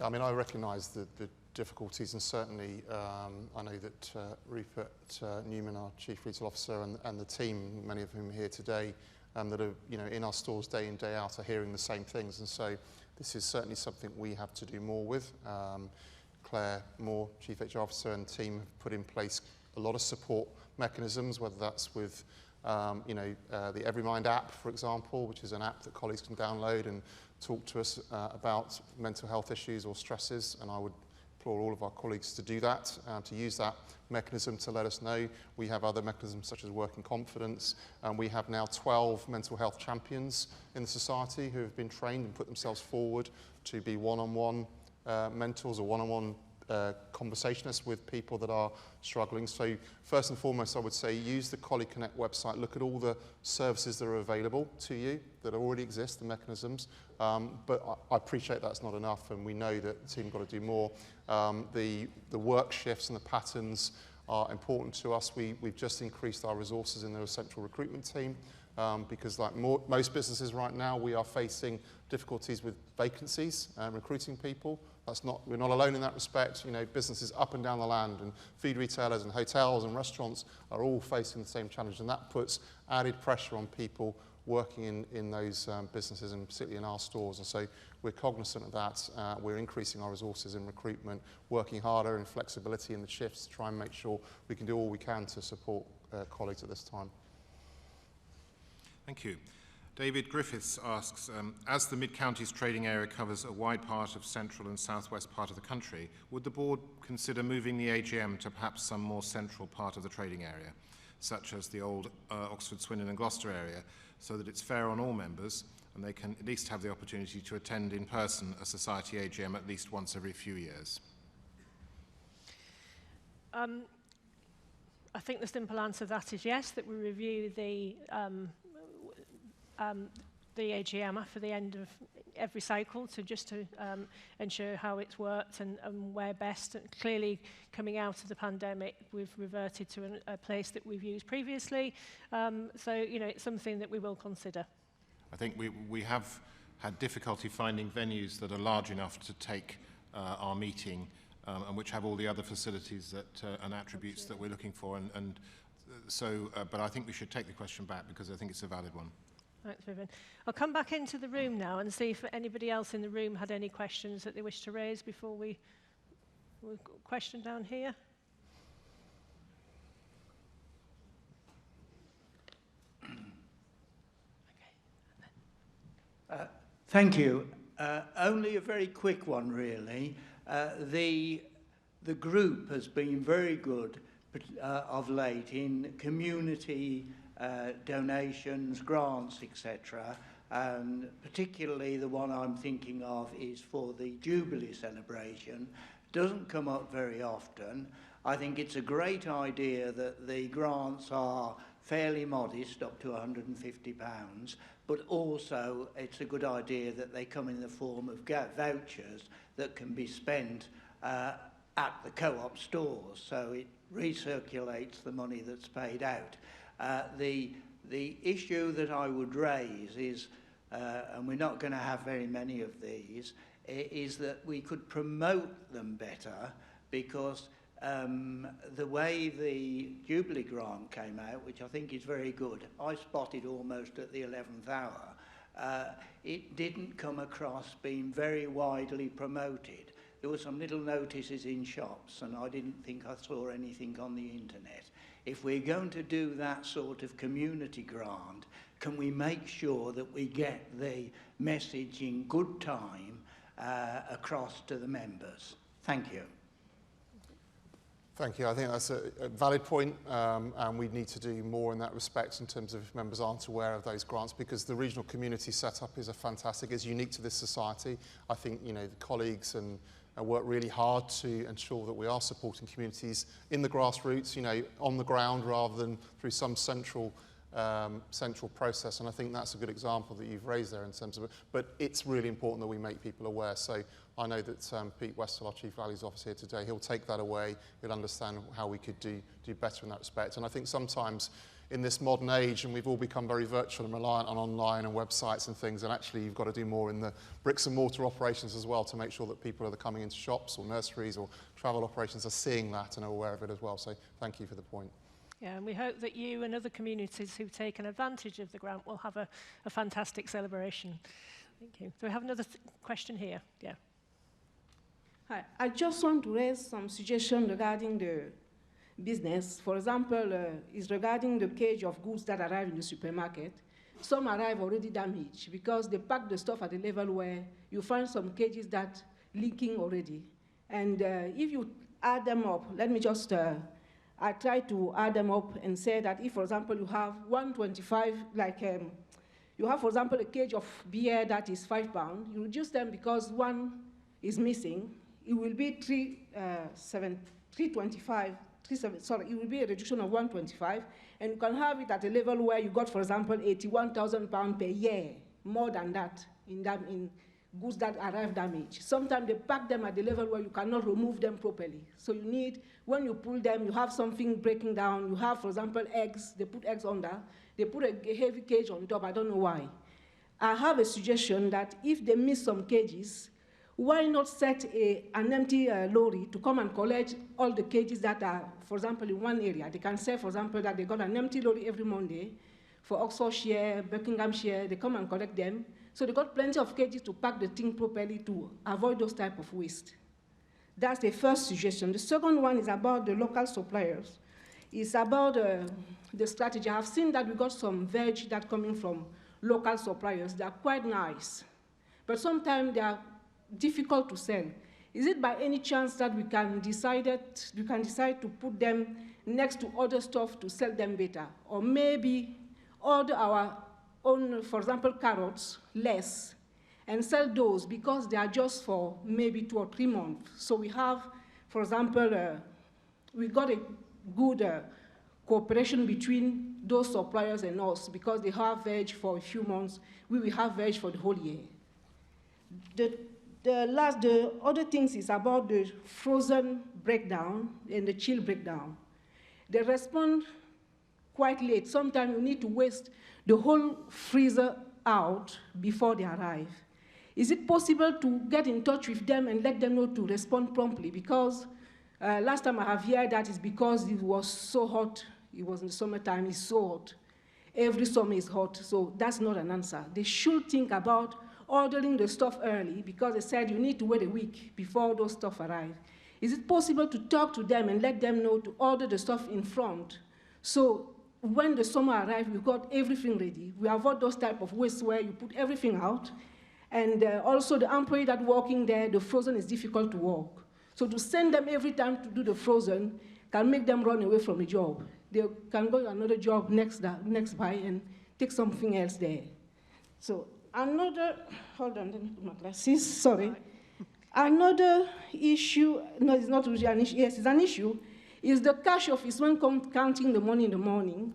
I mean, I recognise the difficulties, and certainly I know that Rupert Newman, our Chief Retail Officer, and the team, many of whom are here today, that are, you know, in our stores day in, day out, are hearing the same things. And so this is certainly something we have to do more with. Claire Moore, Chief HR Officer, and team have put in place a lot of support mechanisms, whether that's with the EveryMind app, for example, which is an app that colleagues can download and talk to us about mental health issues or stresses. And I would implore all of our colleagues to do that, to use that mechanism to let us know. We have other mechanisms such as working confidence, and we have now 12 mental health champions in the society who have been trained and put themselves forward to be one-on-one mentors or one-on-one conversationists with people that are struggling. So first and foremost, I would say use the Colleague Connect website, look at all the services that are available to you that already exist, the mechanisms, but I appreciate that's not enough, and we know that the team have got to do more. The work shifts and the patterns are important to us. We've just increased our resources in the central recruitment team, because like most businesses right now, we are facing difficulties with vacancies and recruiting people. We're not alone in that respect. You know, businesses up and down the land, and food retailers and hotels and restaurants are all facing the same challenge, and that puts added pressure on people working in those businesses, and particularly in our stores. And so we're cognizant of that. We're increasing our resources in recruitment, working harder in flexibility in the shifts to try and make sure we can do all we can to support colleagues at this time. Thank you. David Griffiths asks, as the Mid-Counties trading area covers a wide part of central and southwest part of the country, would the board consider moving the AGM to perhaps some more central part of the trading area, such as the old Oxford, Swindon and Gloucester area, so that it's fair on all members and they can at least have the opportunity to attend in person a society AGM at least once every few years? I think the simple answer to that is yes, that we review the AGM after the end of every cycle to ensure how it's worked and where best. And clearly, coming out of the pandemic, we've reverted to a place that we've used previously. So, you know, it's something that we will consider. I think we have had difficulty finding venues that are large enough to take our meeting and which have all the other facilities that and attributes that we're looking for. But I think we should take the question back because I think it's a valid one. Thanks, Vivian. I'll come back into the room now and see if anybody else in the room had any questions that they wish to raise before we've got a question down here. Thank you. Only a very quick one, really. The group has been very good of late in community donations, grants, etc. And particularly the one I'm thinking of is for the Jubilee celebration. Doesn't come up very often. I think it's a great idea that the grants are fairly modest, up to £150, but also it's a good idea that they come in the form of vouchers that can be spent at the co-op stores, so it recirculates the money that's paid out. The issue that I would raise is, and we're not going to have very many of these, is that we could promote them better, because the way the Jubilee grant came out, which I think is very good, I spotted almost at the 11th hour, it didn't come across being very widely promoted. There were some little notices in shops, and I didn't think I saw anything on the internet. if we're going to do that sort of community grant, can we make sure that we get the message in good time across to the members? Thank you. Thank you. I think that's a valid point, and we need to do more in that respect in terms of if members aren't aware of those grants, because the regional community setup is fantastic. It's unique to this society. I think the colleagues and work really hard to ensure that we are supporting communities in the grassroots, on the ground rather than through some central process, and I think that's a good example that you've raised there in terms of it. But it's really important that we make people aware. So I know that Pete Westall, our Chief Values Officer here today, he'll take that away. He'll understand how we could do better in that respect. And I think sometimes in this modern age, and we've all become very virtual and reliant on online and websites and things, and actually you've got to do more in the bricks and mortar operations as well to make sure that people that are coming into shops or nurseries or travel operations are seeing that and are aware of it as well. So thank you for the point. Yeah, and we hope that you and other communities who've taken advantage of the grant will have a fantastic celebration. Thank you. Do we have another question here? Yeah. Hi, I just want to raise some suggestions regarding the business. For example, is regarding the cage of goods that arrive in the supermarket. Some arrive already damaged because they pack the stuff at a level where you find some cages that leaking already. And if you add them up, let me just, I try to add them up and say that if, for example, you have 125, you have, for example, a cage of beer that is £5, you reduce them because one is missing, it will be 325, sorry, it will be a reduction of 125, and you can have it at a level where you got, for example, £81,000 per year, more than that in goods that arrive damaged. Sometimes they pack them at the level where you cannot remove them properly. So you need, when you pull them, you have something breaking down. You have, for example, eggs. They put eggs under. They put a heavy cage on top. I don't know why. I have a suggestion that if they miss some cages, why not set an empty lorry to come and collect all the cages that are, for example, in one area. They can say, for example, that they got an empty lorry every Monday for Oxfordshire, Buckinghamshire. They come and collect them. So they got plenty of cages to pack the thing properly to avoid those type of waste. That's the first suggestion. The second one is about the local suppliers. It's about the strategy. I've seen that we got some veg that coming from local suppliers. They're quite nice, but sometimes they are difficult to sell. Is it by any chance that we can decide to put them next to other stuff to sell them better? Or maybe order our own, for example, carrots less and sell those because they are just for maybe 2 or 3 months. So we have, for example, we got a good cooperation between those suppliers and us because they have veg for a few months. We will have veg for the whole year. The other things is about the frozen breakdown and the chill breakdown. They respond quite late. Sometimes you need to waste the whole freezer out before they arrive. Is it possible to get in touch with them and let them know to respond promptly? Because last time I have heard that is because it was so hot. It was in the summertime, it's so hot. Every summer is hot, so that's not an answer. They should think about ordering the stuff early because they said you need to wait a week before those stuff arrive. Is it possible to talk to them and let them know to order the stuff in front? So when the summer arrives, we've got everything ready. We avoid those type of waste where you put everything out. And also the employee that working there, the frozen is difficult to work. So to send them every time to do the frozen can make them run away from a job. They can go to another job next by and take something else there. So another, hold on, let me put my glasses, sorry. Another issue, no, it's not really an issue, yes, it's an issue, is the cash office when counting the money in the morning.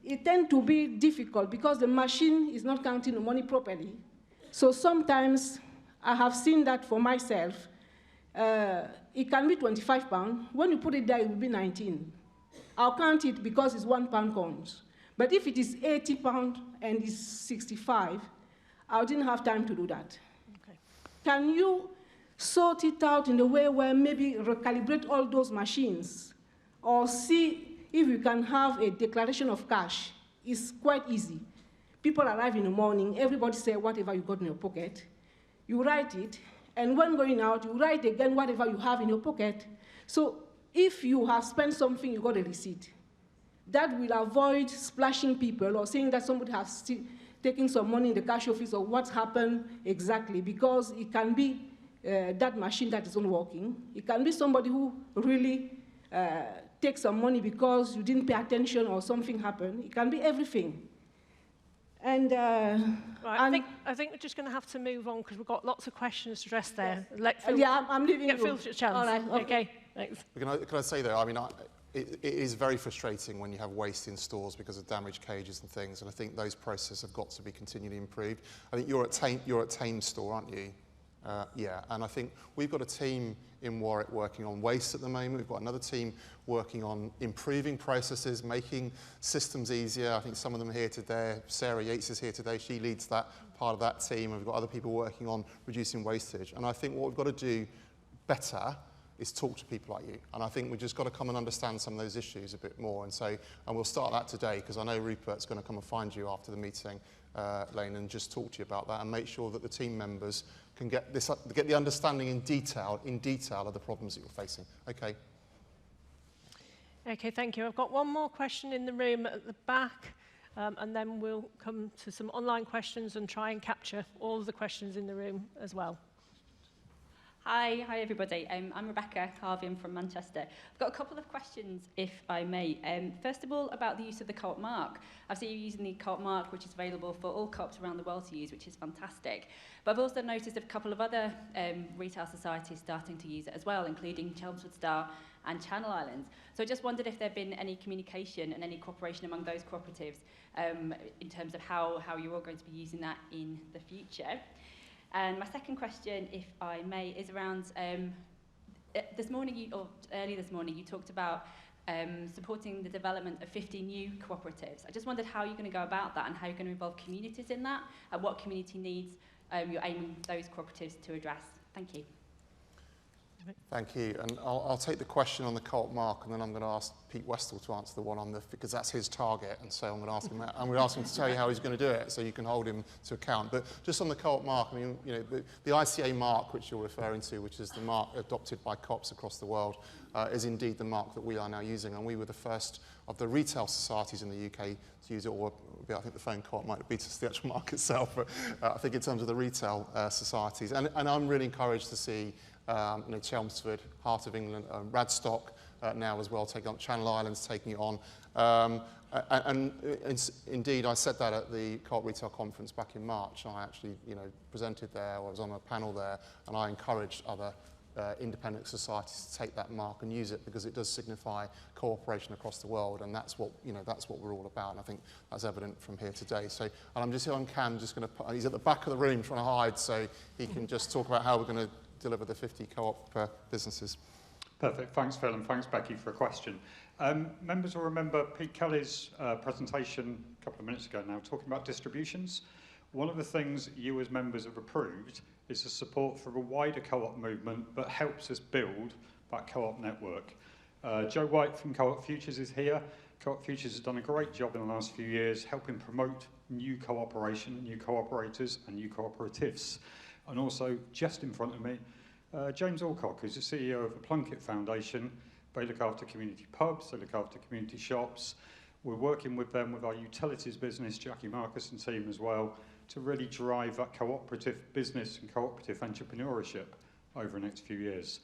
It tends to be difficult because the machine is not counting the money properly. So sometimes I have seen that for myself. It can be £25. When you put it there, it will be 19. I'll count it because it's £1 coins. But if it is £80 and it's 65, I didn't have time to do that. Okay. Can you sort it out in a way where maybe recalibrate all those machines or see if you can have a declaration of cash? It's quite easy. People arrive in the morning, everybody say whatever you got in your pocket. You write it, and when going out, you write again whatever you have in your pocket. So if you have spent something, you got a receipt. That will avoid splashing people or saying that somebody has taken some money in the cash office or what happened exactly, because it can be that machine that isn't working. It can be somebody who really takes some money because you didn't pay attention or something happened. It can be everything. And, right, I think we're just going to have to move on because we've got lots of questions to address there. Yes. Yeah, I'm leaving you. Get Phil a chance. All right, okay. Thanks. Can I say though, I mean, it is very frustrating when you have waste in stores because of damaged cages and things, and I think those processes have got to be continually improved. I think you're at Thames store, aren't you? Yeah, and I think we've got a team in Warwick working on waste at the moment. We've got another team working on improving processes, making systems easier. I think some of them are here today. Sarah Yates is here today. She leads that part of that team. We've got other people working on reducing wastage. And I think what we've got to do better is talk to people like you. And I think we've just got to come and understand some of those issues a bit more. And we'll start that today, because I know Rupert's going to come and find you after the meeting, Lane, and just talk to you about that and make sure that the team members can get the understanding in detail of the problems that you're facing. Okay. Okay, thank you. I've got one more question in the room at the back, and then we'll come to some online questions and try and capture all of the questions in the room as well. Hi everybody. I'm Rebecca Carvian from Manchester. I've got a couple of questions, if I may. First of all, about the use of the Co-op mark. I've seen you using the Co-op mark, which is available for all co-ops around the world to use, which is fantastic. But I've also noticed a couple of other retail societies starting to use it as well, including Chelmsford Star and Channel Islands. So I just wondered if there had been any communication and any cooperation among those cooperatives in terms of how you're all going to be using that in the future. And my second question, if I may, is around early this morning, you talked about supporting the development of 50 new cooperatives. I just wondered how you're going to go about that and how you're going to involve communities in that, and what community needs you're aiming those cooperatives to address. Thank you. Thank you. And I'll take the question on the Co-op mark, and then I'm going to ask Pete Westall to answer the one on because that's his target. And so I'm going to ask him that. I'm going to ask him to tell you how he's going to do it, so you can hold him to account. But just on the Co-op mark, I mean, you know, the ICA mark, which you're referring to, which is the mark adopted by co-ops across the world, is indeed the mark that we are now using. And we were the first of the retail societies in the UK to use it, or I think the phone Co-op might beat us to the actual mark itself. But I think in terms of the retail societies, and I'm really encouraged to see. You know, Chelmsford, Heart of England, Radstock now as well, taking on Channel Islands, taking it on. And indeed, I said that at the Co-op Retail Conference back in March. I actually, you know, presented there, I was on a panel there, and I encouraged other independent societies to take that mark and use it, because it does signify cooperation across the world, and that's what, you know, that's what we're all about, and I think that's evident from here today. So, and I'm just here on cam, just going to, he's at the back of the room trying to hide, so he can just talk about how we're going to deliver the 50 co-op businesses. Perfect. Thanks, Phil, and thanks, Becky, for a question. Members will remember Pete Kelly's presentation a couple of minutes ago now, talking about distributions. One of the things you as members have approved is the support for a wider co-op movement that helps us build that co-op network. Joe White from Co-op Futures is here. Co-op Futures has done a great job in the last few years helping promote new cooperation, new cooperators and new cooperatives. And also, just in front of me, James Alcock, who's the CEO of the Plunkett Foundation. They look after community pubs, they look after community shops. We're working with them, with our utilities business, Jackie Marcus and team as well, to really drive that cooperative business and cooperative entrepreneurship over the next few years.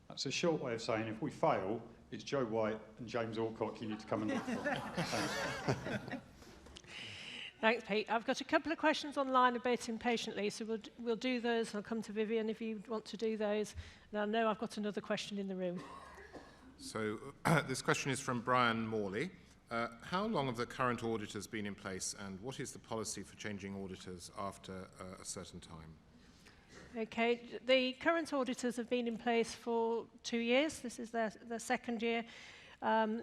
That's a short way of saying if we fail, it's Joe White and James Alcock you need to come and look for. Thanks. Thanks, Pete. I've got a couple of questions online a bit impatiently, so we'll do those. I'll come to Vivian if you want to do those. And I know I've got another question in the room. So this question is from Brian Morley. How long have the current auditors been in place, and what is the policy for changing auditors after a certain time? Okay, the current auditors have been in place for 2 years. This is their second year.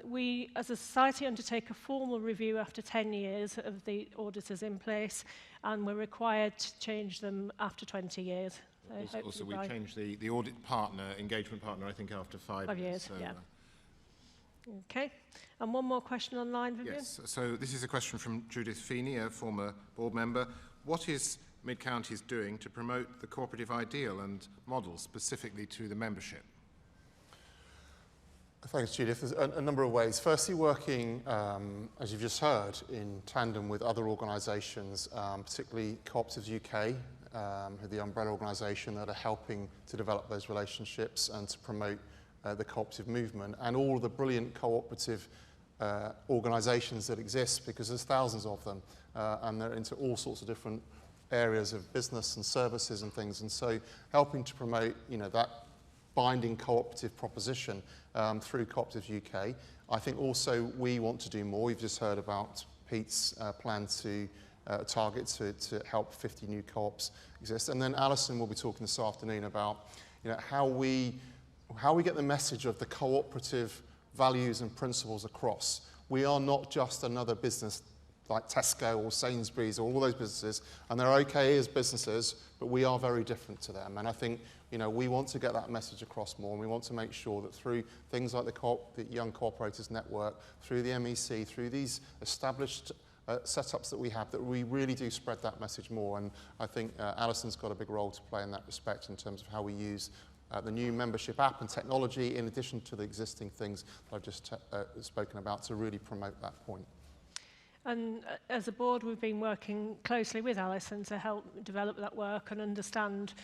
We, as a society, undertake a formal review after 10 years of the auditors in place, and we're required to change them after 20 years. So also, we changed the audit partner, engagement partner, I think, after 5 years. So, yeah. Okay, and one more question online, Vivian? Yes, so this is a question from Judith Feeney, a former board member. What is Mid-Counties doing to promote the cooperative ideal and model specifically to the membership? Thanks, Judith. There's a number of ways. Firstly, working, as you've just heard, in tandem with other organisations, particularly Co-operatives UK, the umbrella organisation that are helping to develop those relationships and to promote the cooperative movement, and all of the brilliant cooperative organisations that exist, because there's thousands of them, and they're into all sorts of different areas of business and services and things, and so helping to promote, that binding cooperative proposition through Co-operatives UK. I think also we want to do more. We've just heard about Pete's plan to target to help 50 new co-ops exist. And then Alison will be talking this afternoon about how we get the message of the cooperative values and principles across. We are not just another business like Tesco or Sainsbury's or all those businesses, and they're okay as businesses, but we are very different to them. And I think we want to get that message across more, and we want to make sure that through things like the Young Co-operators Network, through the MEC, through these established setups that we have, that we really do spread that message more. And I think Alison's got a big role to play in that respect in terms of how we use the new membership app and technology, in addition to the existing things that I've just spoken about, to really promote that point. And as a board, we've been working closely with Alison to help develop that work and understand,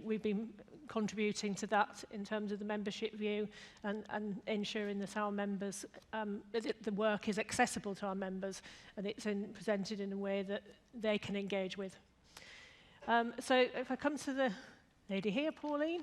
we've been contributing to that in terms of the membership view and ensuring that our members, the work is accessible to our members and it's presented in a way that they can engage with. So if I come to the lady here, Pauline.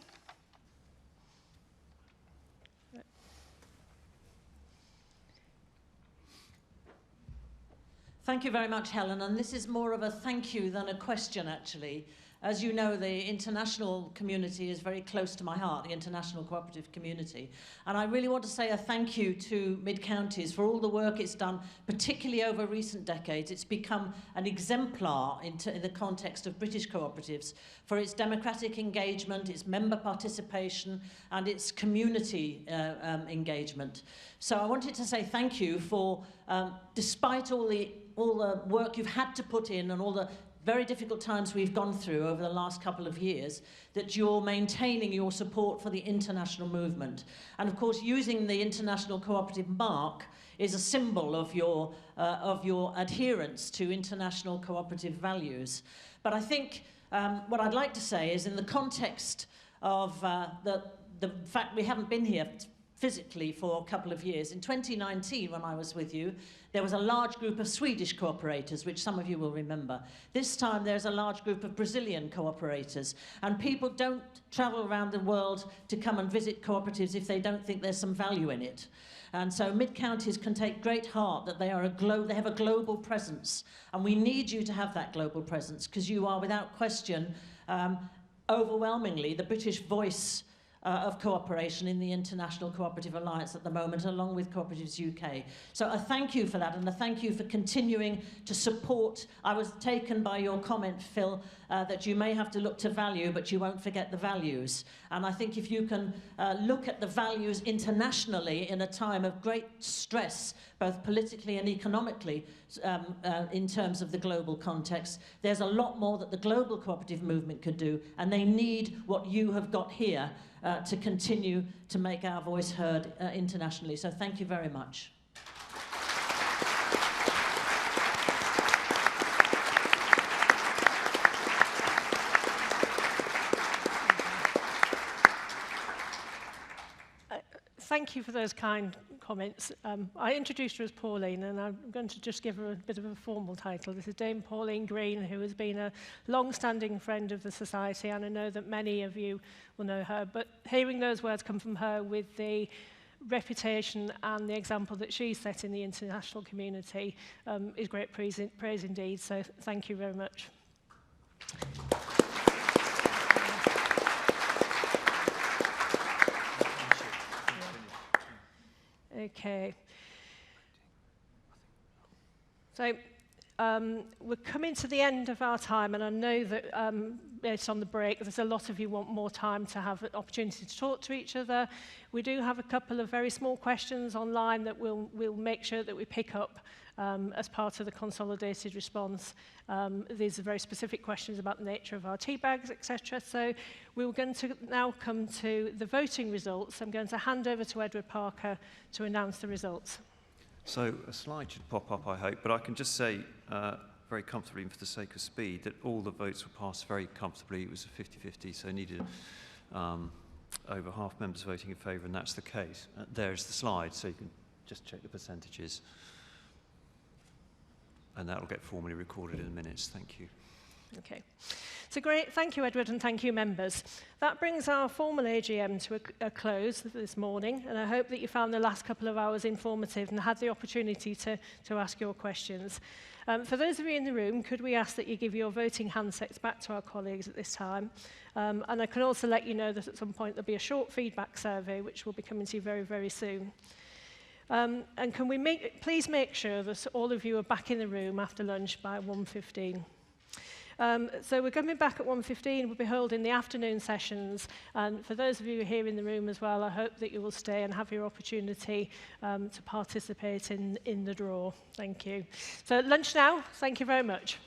Thank you very much, Helen. And this is more of a thank you than a question, actually. As you know, the international community is very close to my heart, the international cooperative community. And I really want to say a thank you to Mid-Counties for all the work it's done, particularly over recent decades. It's become an exemplar in the context of British cooperatives for its democratic engagement, its member participation, and its community engagement. So I wanted to say thank you for, despite all the work you've had to put in and all the very difficult times we've gone through over the last couple of years, that you're maintaining your support for the international movement. And of course, using the international cooperative mark is a symbol of your adherence to international cooperative values. But I think what I'd like to say is, in the context of the fact we haven't been here physically for a couple of years. In 2019, when I was with you, there was a large group of Swedish cooperators, which some of you will remember. This time there's a large group of Brazilian cooperators, and people don't travel around the world to come and visit cooperatives if they don't think there's some value in it. And so Mid-Counties can take great heart that they have a global presence, and we need you to have that global presence, because you are, without question, overwhelmingly the British voice of cooperation in the International Cooperative Alliance at the moment, along with Cooperatives UK. So a thank you for that, and a thank you for continuing to support. I was taken by your comment, Phil, that you may have to look to value, but you won't forget the values. And I think if you can look at the values internationally in a time of great stress, both politically and economically, in terms of the global context, there's a lot more that the global cooperative movement could do, and they need what you have got here to continue to make our voice heard internationally. So thank you very much. Thank you for those kind comments. I introduced her as Pauline, and I'm going to just give her a bit of a formal title. This is Dame Pauline Green, who has been a long-standing friend of the Society, and I know that many of you will know her. But hearing those words come from her with the reputation and the example that she set in the international community is great praise indeed. So thank you very much. Okay. So we're coming to the end of our time, and I know that based on the break, there's a lot of you want more time to have an opportunity to talk to each other. We do have a couple of very small questions online that we'll make sure that we pick up as part of the consolidated response. These are very specific questions about the nature of our tea bags, etc. So we're going to now come to the voting results. I'm going to hand over to Edward Parker to announce the results. So a slide should pop up, I hope, but I can just say very comfortably, and for the sake of speed, that all the votes were passed very comfortably. It was a 50-50, so needed over half members voting in favour, and that's the case. There's the slide, so you can just check the percentages. And that will get formally recorded in the minutes. Thank you. Okay. So great. Thank you, Edward, and thank you, members. That brings our formal AGM to a close this morning, and I hope that you found the last couple of hours informative and had the opportunity to ask your questions. For those of you in the room, could we ask that you give your voting handsets back to our colleagues at this time? And I can also let you know that at some point there'll be a short feedback survey, which will be coming to you very, very soon. And can we please make sure that all of you are back in the room after lunch by 1:15. So we're coming back at 1:15. We'll be holding the afternoon sessions. And for those of you here in the room as well, I hope that you will stay and have your opportunity to participate in the draw. Thank you. So lunch now. Thank you very much.